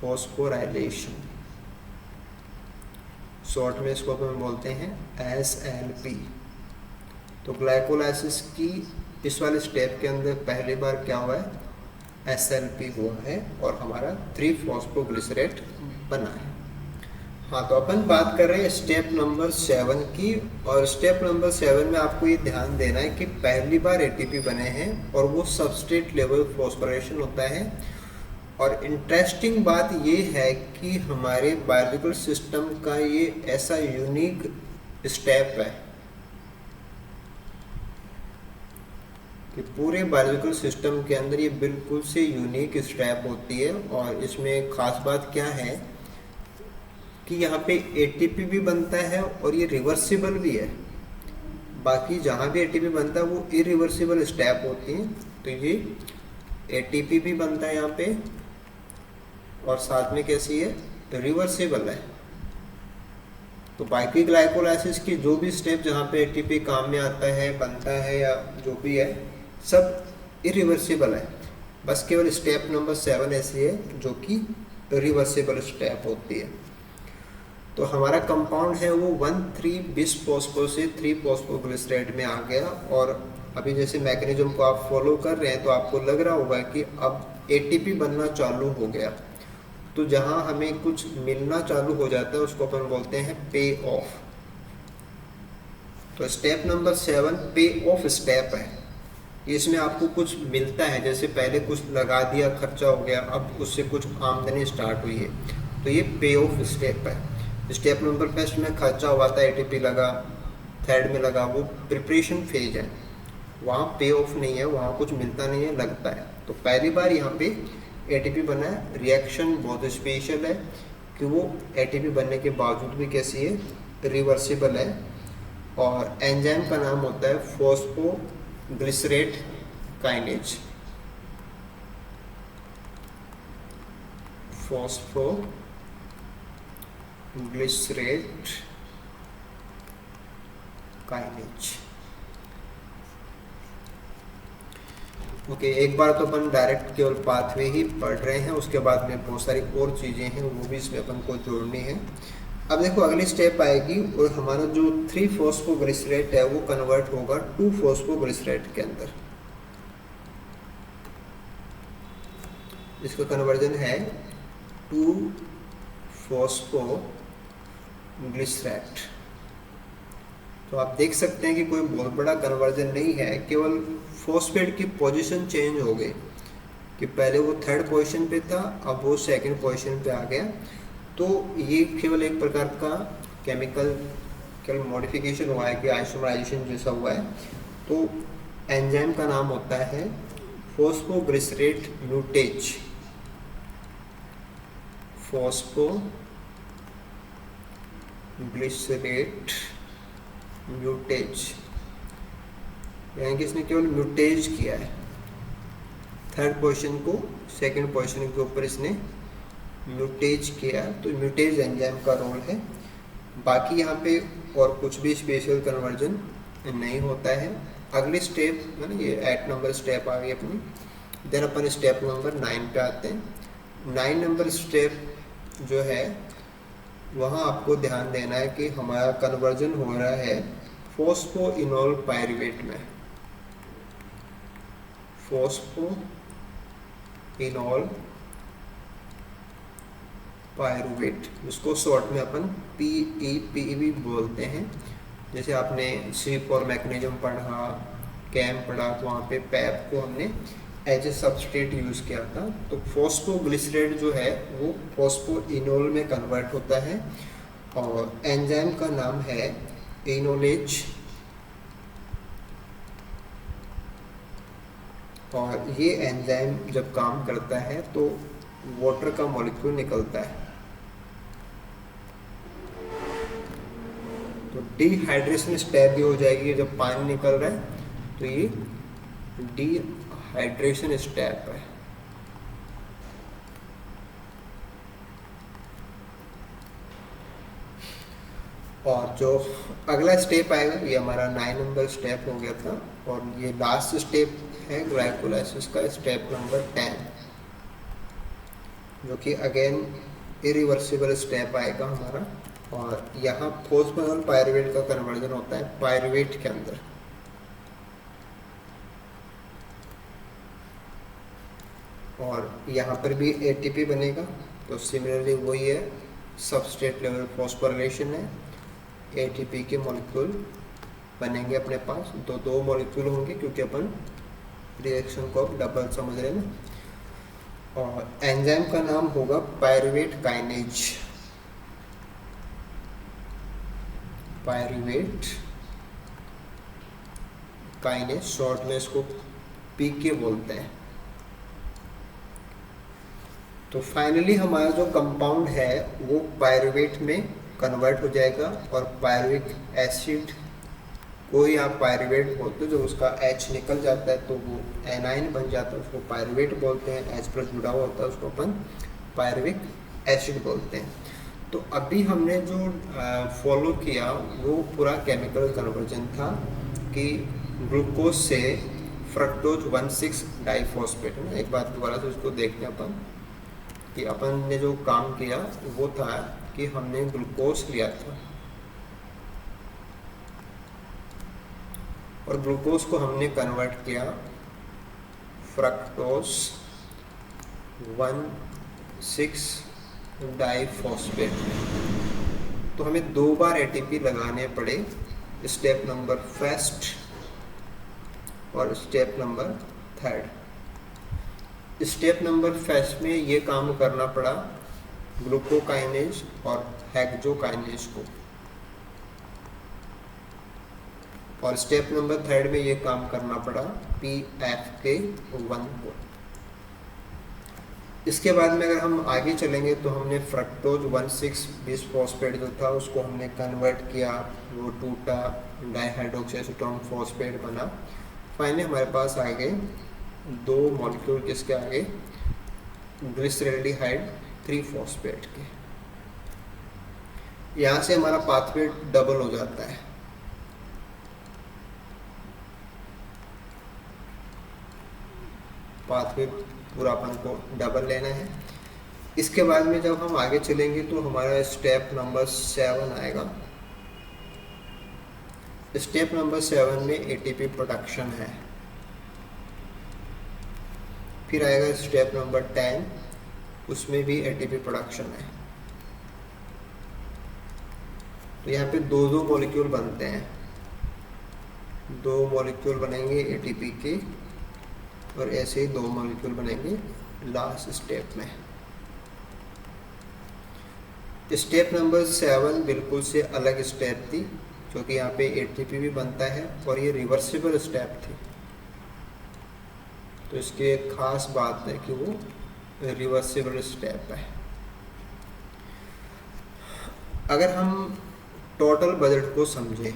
phosphorylation, short में इसको अपन बोलते हैं SLP। तो ग्लाइकोलाइसिस की इस वाले स्टेप के अंदर पहली बार क्या हुआ है, SLP हुआ है, और हमारा 3-फॉस्फोग्लिसराइड बना है। हाँ, तो अपन बात कर रहे हैं स्टेप नंबर 7 की, और स्टेप नंबर 7 में आपको ये ध्यान देना है कि पहली बार ATP बने हैं, और वो सबस्ट्रेट लेवल फॉस्फोराइलेशन होता है। और इंटरेस्टिंग बात ये है कि हमारे बायोलॉजिकल सिस्टम का ये ऐसा यूनिक स्टेप है कि पूरे बायोलॉजिकल सिस्टम के अंदर ये बिल्कुल से यूनिक स्टेप होती है। और इसमें खास बात क्या है कि यहाँ पे ATP भी बनता है, और ये रिवर्सिबल भी है। बाकी जहाँ भी ATP बनता है वो इरिवर्सिबल स्टेप होती है, तो ये ATP भी बनता है यहाँ पे, और साथ में कैसी है, रिवर्सिबल है। तो बाकी ग्लाइकोलाइसिस की जो भी स्टेप जहाँ पे ATP काम में आता है, बनता है, या जो भी है, सब इरिवर्सिबल है। बस केवल स्टेप नंबर 7 ऐसी है जो कि रिवर्सिबल स्टेप होती है। तो हमारा कंपाउंड है वो 1,3-बिस-फॉस्फो से 3-फॉस्फोग्लिसराइड में आ गया। और अभी जैसे मैकेनिज्म को आप फॉलो कर रहे हैं तो आपको लग रहा होगा कि अब ATP बनना चालू हो गया। तो जहाँ हमें कुछ मिलना चालू हो जाता है उसको अपन बोलते हैं पे ऑफ। तो स्टेप नंबर 7 पे ऑफ स्टेप है। इसमें आपको कुछ मिलता है, जैसे पहले कुछ लगा दिया, खर्चा हो गया, अब उससे कुछ आमदनी स्टार्ट हुई है, तो ये पे ऑफ स्टेप है। स्टेप नंबर फर्स्ट में खर्चा हुआ था, एटीपी लगा, थर्ड में लगा, वो प्रिपरेशन फेज है, वहाँ पे ऑफ नहीं है, वहाँ कुछ मिलता नहीं है, लगता है। तो पहली बार यहाँ पे एटीपी बना है। रिएक्शन बहुत स्पेशल है कि वो एटीपी बनने के बावजूद भी कैसी है, रिवर्सिबल है। और एंजाइम का नाम होता है phosphoglycerate kinase. Phosphoglycerate kinase. Okay, एक बार तो अपन डायरेक्ट केवल पाथवे ही पढ़ रहे हैं, उसके बाद में बहुत सारी और चीज़ें हैं वो भी इसमें अपन को जोड़नी है। अब देखो अगली स्टेप आएगी और हमारा जो 3-फॉस्फोग्लिसरेट है वो कन्वर्ट होगा 2-फॉस्फोग्लिसरेट के अंदर। इसका कन्वर्जन है 2-फॉस्फोग्लिसरेट। तो आप देख सकते हैं कि कोई बहुत बड़ा कन्वर्जन नहीं है, केवल फॉस्फेट की पोजीशन चेंज हो गई कि पहले वो थर्ड पोजीशन पे था, अब वो सेकंड पोजीशन पे आ गया। तो ये केवल एक प्रकार का केमिकल मॉडिफिकेशन हुआ है कि आइसोमराइजेशन जैसा हुआ है। तो एंजाइम का नाम होता है फॉस्फोग्लिसरेट म्यूटेज। फॉस्फोग्लिसरेट म्यूटेज, यानी कि इसने केवल म्यूटेज किया है, थर्ड पोजीशन को सेकंड पोजीशन के ऊपर इसने म्यूटेज किया। तो म्यूटेज एंजाइम का रोल है। बाकी यहाँ पे और कुछ भी स्पेशल कन्वर्जन नहीं होता है। अगली स्टेप है ना, ये 8 नंबर स्टेप आ गई अपनी। देन अपन स्टेप नंबर 9 पे आते हैं। 9 नंबर स्टेप जो है वहाँ आपको ध्यान देना है कि हमारा कन्वर्जन हो रहा है फॉस्फोइनोल पायरुवेट में। फॉस्फोइनोल पायरुवेट, जिसको शॉर्ट में अपन PEP भी बोलते हैं। जैसे आपने स्लीप और मैकेनिज्म पढ़ा, कैम पढ़ा, तो वहाँ पे पैप को हमने एज ए सबस्ट्रेट यूज़ किया था। तो फॉस्फोग्लिसरेट जो है वो फॉस्फोइनोल में कन्वर्ट होता है और एंजाइम का नाम है इनोलेज। और ये एंजाइम जब काम करता है तो वाटर का मॉलिक्यूल निकलता है। तो डिहाइड्रेशन स्टेप भी हो जाएगी, जब पानी निकल रहा है तो ये डिहाइड्रेशन स्टेप है। और जो अगला स्टेप आएगा ये हमारा 9 नंबर स्टेप हो गया था, और ये लास्ट स्टेप है ग्लाइकोलाइसिस का, स्टेप नंबर 10, जो कि अगेन इरिवर्सिबल स्टेप आएगा हमारा। और यहाँ फॉस्फोइनोल पायरुवेट का कन्वर्जन होता है पायरुवेट के अंदर। और यहाँ पर भी ATP बनेगा। तो सिमिलरली वही है, सबस्ट्रेट लेवल फॉस्फोराइलेशन है, ATP के मॉलिक्यूल बनेंगे अपने पास। दो मॉलिक्यूल होंगे क्योंकि अपन रिएक्शन को अब डबल समझ रहे हैं। और एंजाइम का नाम होगा pyruvate kinase. Pyruvate kinase, short में इसको PK बोलते हैं। तो फाइनली हमारा जो कंपाउंड है वो पायरुवेट में कन्वर्ट हो जाएगा और पायरुविक एसिड को ही आप पायरुवेट बोलते हो। जब उसका H निकल जाता है तो वो एनाइन बन जाता है, उसको पायरुवेट बोलते हैं। H प्लस जुड़ा हुआ होता है उसको अपन पायरुविक एसिड बोलते हैं। तो अभी हमने जो फॉलो किया वो पूरा केमिकल कन्वर्जन था कि ग्लूकोज से फ्रक्टोज 1,6 डाइफॉस्फेट में। एक बार दोबारा से उसको देखते हैं अपन कि अपन ने जो काम किया वो था कि हमने ग्लूकोज लिया था और ग्लूकोज को हमने कन्वर्ट किया फ्रक्टोज 1,6 डाइफॉस्फेट में। तो हमें 2 बार ATP लगाने पड़े। स्टेप नंबर फर्स्ट और step number 3। Step number first में ये काम करना पड़ा ग्लूकोकाइनेज और हेक्सोकाइनेज को, और स्टेप नंबर 3 में ये काम करना पड़ा PFK1 को। इसके बाद में अगर हम आगे चलेंगे तो हमने फ्रक्टोज 1,6-बिसफॉस्फेट जो था उसको हमने कन्वर्ट किया, वो टूटा, डाइहाइड्रोक्सीएसीटोन फॉस्फेट बना। फाइनली हमारे पास आ गए 2 मॉलिक्यूल किसके आगे, ग्लिसरैल्डिहाइड 3-फॉस्फेट के। यहाँ से हमारा पाथवे डबल हो जाता है। पाथवे पूरा अपन को डबल लेना है। इसके बाद में जब हम आगे चलेंगे तो हमारा स्टेप नंबर 7 आएगा। स्टेप नंबर 7 में एटीपी प्रोडक्शन है। फिर आएगा स्टेप नंबर 10, उसमें भी एटीपी प्रोडक्शन है। तो यहाँ पे 2-2 मॉलिक्यूल बनते हैं, 2 मॉलिक्यूल बनेंगे एटीपी के, और ऐसे ही 2 मॉलिक्यूल बनेंगे लास्ट स्टेप में। स्टेप नंबर 7 बिल्कुल से अलग स्टेप थी, क्योंकि यहाँ पे एटीपी भी बनता है और ये रिवर्सिबल स्टेप थी। तो इसकी एक खास बात है कि वो रिवर्सिबल स्टेप है। अगर हम टोटल बजट को समझें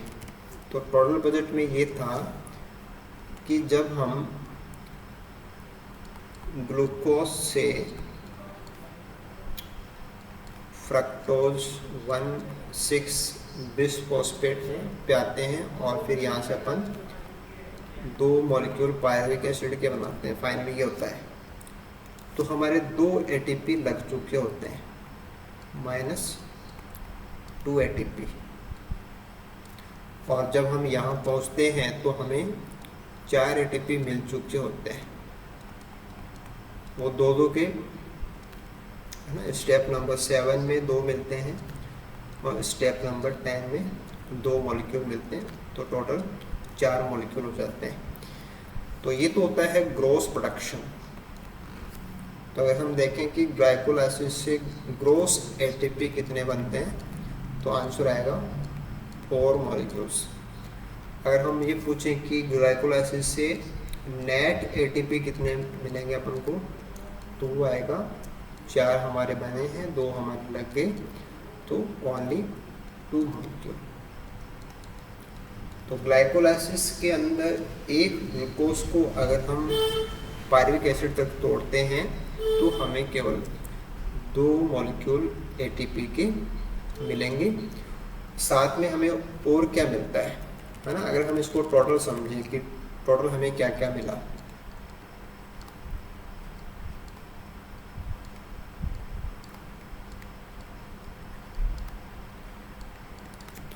तो टोटल बजट में ये था कि जब हम ग्लूकोज से फ्रक्टोज 1,6-बिसफॉस्फेट पे आते हैं और फिर यहाँ से अपन 2 मॉलिक्यूल पायरुविक एसिड के बनाते हैं, फाइनली ये होता है। तो हमारे 2 एटीपी लग चुके होते हैं, -2 एटीपी। और जब हम यहाँ पहुँचते हैं तो हमें 4 एटीपी मिल चुके होते हैं, वो 2-2 के, है ना। स्टेप नंबर 7 में 2 मिलते हैं और स्टेप नंबर 10 में 2 मॉलिक्यूल मिलते हैं, तो टोटल 4 मॉलिक्यूल हो जाते हैं। तो ये तो होता है ग्रॉस प्रोडक्शन। तो अगर हम देखें कि ग्लाइकोलाइसिस से ग्रॉस एटीपी कितने बनते हैं, तो आंसर आएगा 4 मॉलिक्यूल्स। अगर हम ये पूछें कि ग्लाइकोलाइसिस से नेट एटीपी कितने मिलेंगे अपन को, तो वो आएगा 4 हमारे बने हैं, 2 हमारे लग गए, तो ओनली 2 मॉलिक्यूल। तो ग्लाइकोलाइसिस के अंदर एक ग्लूकोज को अगर हम पायरुविक एसिड तक तोड़ते हैं तो हमें केवल 2 मॉलिक्यूल एटीपी के मिलेंगे। साथ में हमें और क्या मिलता है ना। अगर हम इसको टोटल समझें कि टोटल हमें क्या क्या मिला,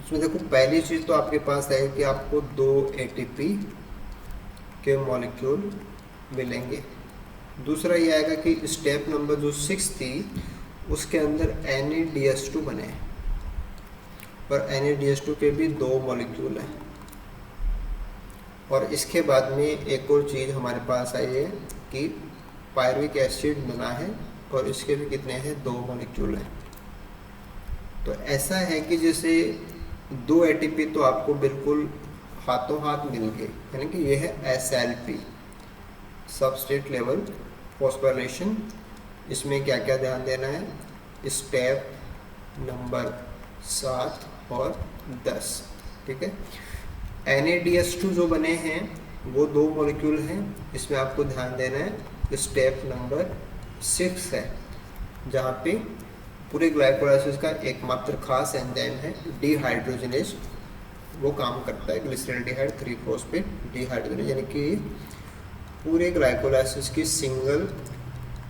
तो देखो पहली चीज़ तो आपके पास है कि आपको 2 एटीपी के मॉलिक्यूल मिलेंगे। दूसरा ये आएगा कि स्टेप नंबर जो 6 थी उसके अंदर NADH2 बने, और NADH2 के भी 2 मॉलिक्यूल हैं। और इसके बाद में एक और चीज़ हमारे पास आई है कि पायरुविक एसिड बना है और इसके भी कितने हैं, 2 मॉलिक्यूल हैं। तो ऐसा है कि जैसे 2 एटीपी तो आपको बिल्कुल हाथों हाथ मिल गए, यानी कि ये है SLP, सबस्ट्रेट लेवल फॉस्फोराइलेशन। इसमें क्या क्या ध्यान देना है, स्टेप नंबर 7 और 10, ठीक है। NADH2 जो बने हैं वो 2 मॉलिक्यूल हैं, इसमें आपको ध्यान देना है स्टेप नंबर 6 है, जहाँ पे पूरे ग्लाइकोलाइसिस का एकमात्र खास एंजाइम है डिहाइड्रोजनेज, वो काम करता है ग्लिसरैल्डिहाइड 3-फॉस्फेट डिहाइड्रोजनेज, यानी कि पूरे ग्लाइकोलाइसिस की सिंगल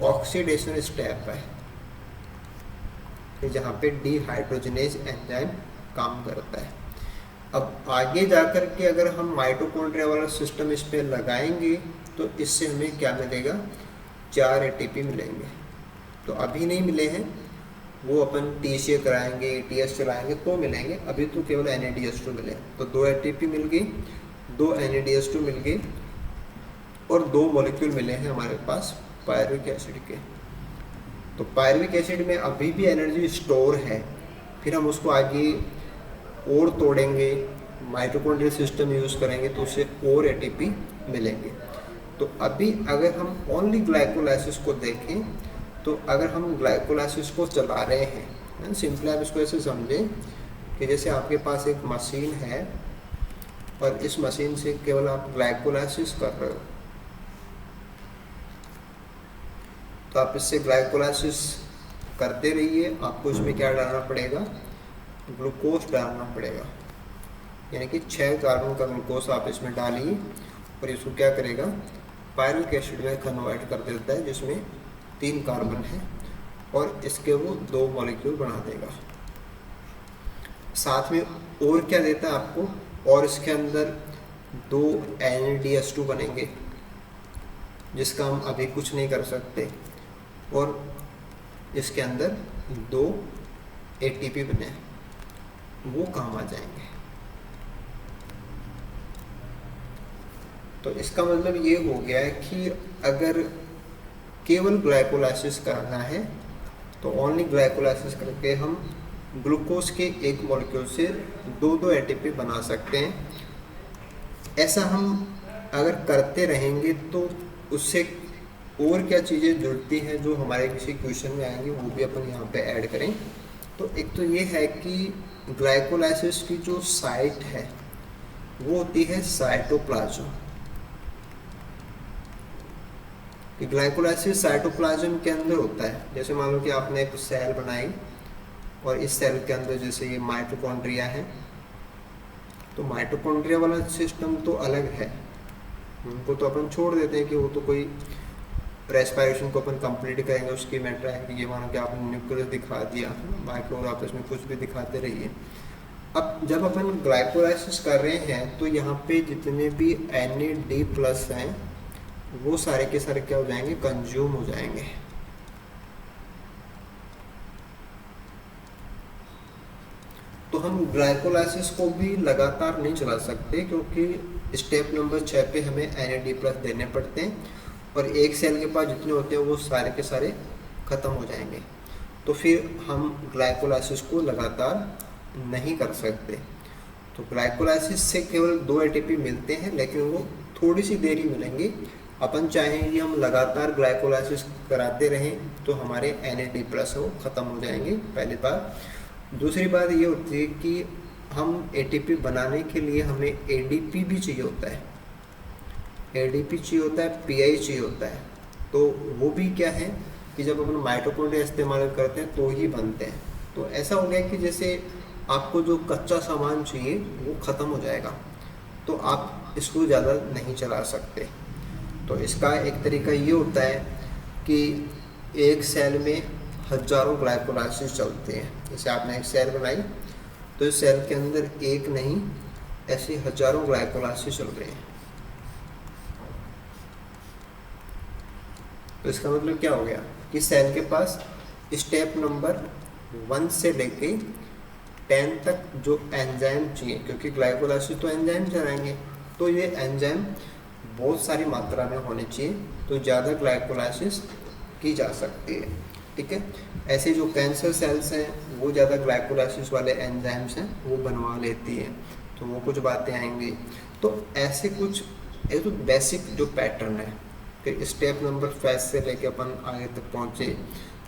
ऑक्सीडेशन स्टेप है जहाँ पे डिहाइड्रोजनेज एंजाइम काम करता है। अब आगे जाकर के अगर हम माइटोकॉन्ड्रिया वाला सिस्टम इस पर लगाएंगे तो इससे हमें क्या मिलेगा, 4 एटीपी मिलेंगे। तो अभी नहीं मिले हैं, वो अपन TCA कराएंगे, TS चलाएंगे तो मिलेंगे, अभी तो केवल NADH2 मिले। तो 2 एटीपी मिल गई, 2 NADH2 मिल गई, और 2 मॉलिक्यूल मिले हैं हमारे पास पायरुविक एसिड के। तो पायरुविक एसिड में अभी भी एनर्जी स्टोर है, फिर हम उसको आगे और तोड़ेंगे, माइटोकॉन्ड्रियल सिस्टम यूज़ करेंगे तो उससे और एटीपी मिलेंगे। तो अभी अगर हम ओनली ग्लाइकोलाइसिस को देखें, तो अगर हम ग्लाइकोलाइसिस को चला रहे हैं, सिंपली आप इसको ऐसे समझें कि जैसे आपके पास एक मशीन है और इस मशीन से केवल आप ग्लाइकोलाइसिस कर रहे हो, तो आप इससे ग्लाइकोलाइसिस करते रहिए। आपको इसमें क्या डालना पड़ेगा, ग्लूकोज डालना पड़ेगा, यानी कि 6 कार्बन का ग्लूकोज आप इसमें डालिए और इसको क्या करेगा, पायरुविक एसिड में कन्वर्ट कर देता है, जिसमें 3 कार्बन है और इसके वो 2 मॉलिक्यूल बना देगा। साथ में और क्या देता है आपको, और इसके अंदर 2 NADH2 बनेंगे, जिसका हम अभी कुछ नहीं कर सकते, और इसके अंदर 2 ATP बने, वो काम आ जाएंगे। तो इसका मतलब ये हो गया है कि अगर केवल ग्लाइकोलाइसिस करना है तो ओनली ग्लाइकोलाइसिस करके हम ग्लूकोज के एक मॉलिक्यूल से 2 ATP बना सकते हैं। ऐसा हम अगर करते रहेंगे तो उससे और क्या चीज़ें जुड़ती हैं जो हमारे किसी क्वेश्चन में आएंगी, वो भी अपन यहाँ पे ऐड करें। तो एक तो ये है कि ग्लाइकोलाइसिस की जो साइट है वो होती है साइटोप्लाज्म। कि ग्लाइकोलाइसिस साइटोप्लाज्म के अंदर होता है। जैसे मान लो कि आपने एक सेल बनाई और इस सेल के अंदर जैसे ये माइटोकॉन्ड्रिया है, तो माइटोकॉन्ड्रिया वाला सिस्टम तो अलग है, उनको तो अपन छोड़ देते हैं कि वो तो कोई रेस्पिरेशन को अपन कंप्लीट करेंगे, उसकी मैटर है कि ये मानो कि आपने न्यूक्लियस दिखा दिया, बाकी और आपस में कुछ भी दिखाते रहिए। अब जब अपन ग्लाइकोलाइसिस कर रहे हैं तो यहाँ पे जितने भी NAD+ हैं वो सारे के सारे क्या हो जाएंगे, कंज्यूम हो जाएंगे। तो हम ग्लाइकोलाइसिस को भी लगातार नहीं चला सकते, क्योंकि स्टेप नंबर 6 पे हमें NAD+ देने पड़ते हैं और एक सेल के पास जितने होते हैं वो सारे के सारे ख़त्म हो जाएंगे। तो फिर हम ग्लाइकोलाइसिस को लगातार नहीं कर सकते। तो ग्लाइकोलाइसिस से केवल 2 ATP मिलते हैं, लेकिन वो थोड़ी सी देरी मिलेंगे। अपन चाहेंगे हम लगातार ग्लाइकोलाइसिस कराते रहें तो हमारे NAD+ वो ख़त्म हो जाएंगे, पहली बात। दूसरी बात ये होती है कि हम ATP बनाने के लिए हमें ADP भी चाहिए होता है, ADP चाहिए होता है, PI चाहिए होता है। तो वो भी क्या है कि जब अपन माइटोकॉन्ड्रिया इस्तेमाल करते हैं तो ही बनते हैं। तो ऐसा हो गया कि जैसे आपको जो कच्चा सामान चाहिए वो ख़त्म हो जाएगा, तो आप इसको ज़्यादा नहीं चला सकते। तो इसका एक तरीका ये होता है कि एक सेल में हजारों ग्लाइकोलाइसिस चलते हैं। जैसे आपने एक सेल बनाई तो इस सेल के अंदर एक नहीं, ऐसे हजारों ग्लाइकोलाइसिस चल रहे हैं। तो इसका मतलब क्या हो गया कि सेल के पास स्टेप नंबर 1 से लेके 10 तक जो एंजाइम चाहिए, क्योंकि ग्लाइकोलाइसिस तो एंजाइम चलाएंगे, तो ये एंजाइम बहुत सारी मात्रा में होने चाहिए, तो ज़्यादा ग्लाइकोलाइसिस की जा सकती है। ठीक है, ऐसे जो कैंसर सेल्स हैं वो ज़्यादा ग्लाइकोलाइसिस वाले एंजाइम्स हैं वो बनवा लेती है, तो वो कुछ बातें आएंगी। तो ऐसे कुछ एक तो बेसिक जो पैटर्न है कि स्टेप नंबर 5 से लेके अपन आगे तक पहुँचे,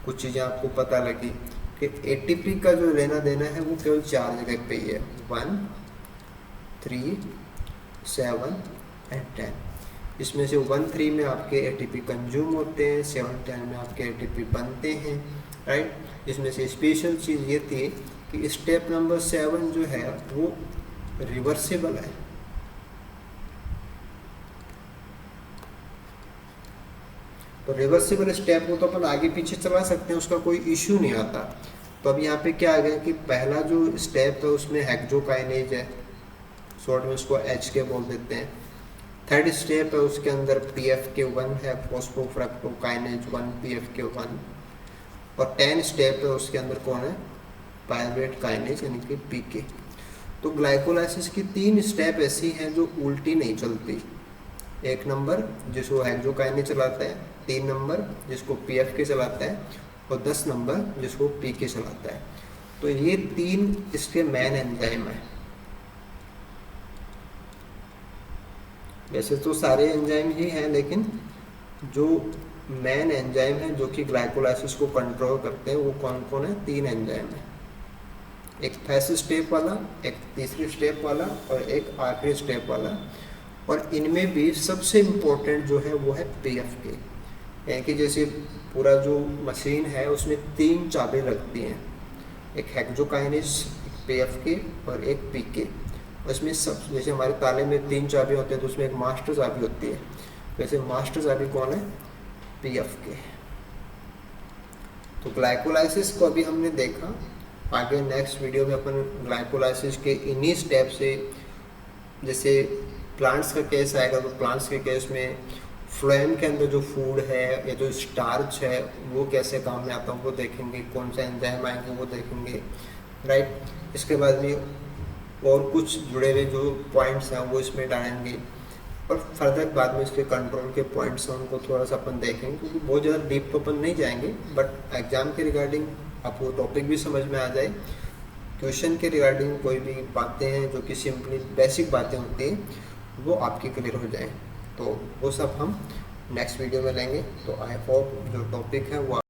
कुछ चीज़ें आपको पता लगी कि ATP का जो लेना देना है वो केवल 4 जगह पे ही है, 1, 3, 7 एंड 10। इसमें से 1, 3 में आपके ATP कंज्यूम होते हैं, 7, 10 में आपके ATP बनते हैं, राइट। इसमें से स्पेशल चीज़ ये थी कि स्टेप नंबर 7 जो है वो रिवर्सिबल है। तो रिवर्सिबल स्टेप को तो अपन आगे पीछे चला सकते हैं, उसका कोई इश्यू नहीं आता। तो अब यहाँ पे क्या आ गया कि पहला जो स्टेप है उसमें हेक्सोकाइनेज है, शॉर्ट में उसको HK बोल देते हैं। थर्ड स्टेप है उसके अंदर PFK1 है, फॉस्फोफ्रक्टोकाइनेज 1, PFK1। और 10 स्टेप है उसके अंदर कौन है, पायरुवेट काइनेज यानी कि PK। तो ग्लाइकोलाइसिस की 3 स्टेप ऐसी हैं जो उल्टी नहीं चलती, 1 नंबर जिसको हेक्सोकाइनेज चलाता है, 3 नंबर जिसको PFK चलाता है, और 10 नंबर जिसको PK चलाता है। तो ये 3 इसके मेन एंजाइम है। वैसे तो सारे एंजाइम ही हैं, लेकिन जो मेन एंजाइम है जो कि ग्लाइकोलाइसिस को कंट्रोल करते हैं वो कौन कौन है? 3 एंजाइम है। एक फर्स्ट स्टेप वाला, एक तीसरी स्टेप वाला और एक आखिरी स्टेप वाला। और इनमें भी सबसे इम्पोर्टेंट जो है वो है PFK। यानी कि जैसे पूरा जो मशीन है उसमें 3 चाबी लगती हैं, एक हेक्सोकाइनेज, एक PFK और एक PK। उसमें सब, जैसे हमारे ताले में 3 चाबी होते हैं तो उसमें एक मास्टर चाबी होती है, वैसे मास्टर चाबी कौन है? PFK। तो ग्लाइकोलाइसिस को अभी हमने देखा। आगे नेक्स्ट वीडियो में अपन ग्लाइकोलाइसिस के इन्हीं स्टेप से, जैसे प्लांट्स का केस आएगा तो प्लांट्स के केस में फ्लोएम के अंदर जो फूड है या जो स्टार्च है वो कैसे काम में आता है वो देखेंगे, कौन सा एंजाइम आएंगे वो देखेंगे, राइट। इसके बाद में और कुछ जुड़े हुए जो पॉइंट्स हैं वो इसमें डालेंगे, और फर्दर बाद में इसके कंट्रोल के पॉइंट्स हैं उनको थोड़ा सा अपन देखेंगे, क्योंकि बहुत ज़्यादा डीप तो अपन नहीं जाएंगे, बट एग्जाम के रिगार्डिंग आपको टॉपिक भी समझ में आ जाए, क्वेश्चन के रिगार्डिंग कोई भी बातें हैं जो कि सिंपली बेसिक बातें होती हैं वो आपकी क्लियर हो जाए। तो वो सब हम नेक्स्ट वीडियो में लेंगे। तो आई होप जो टॉपिक है वो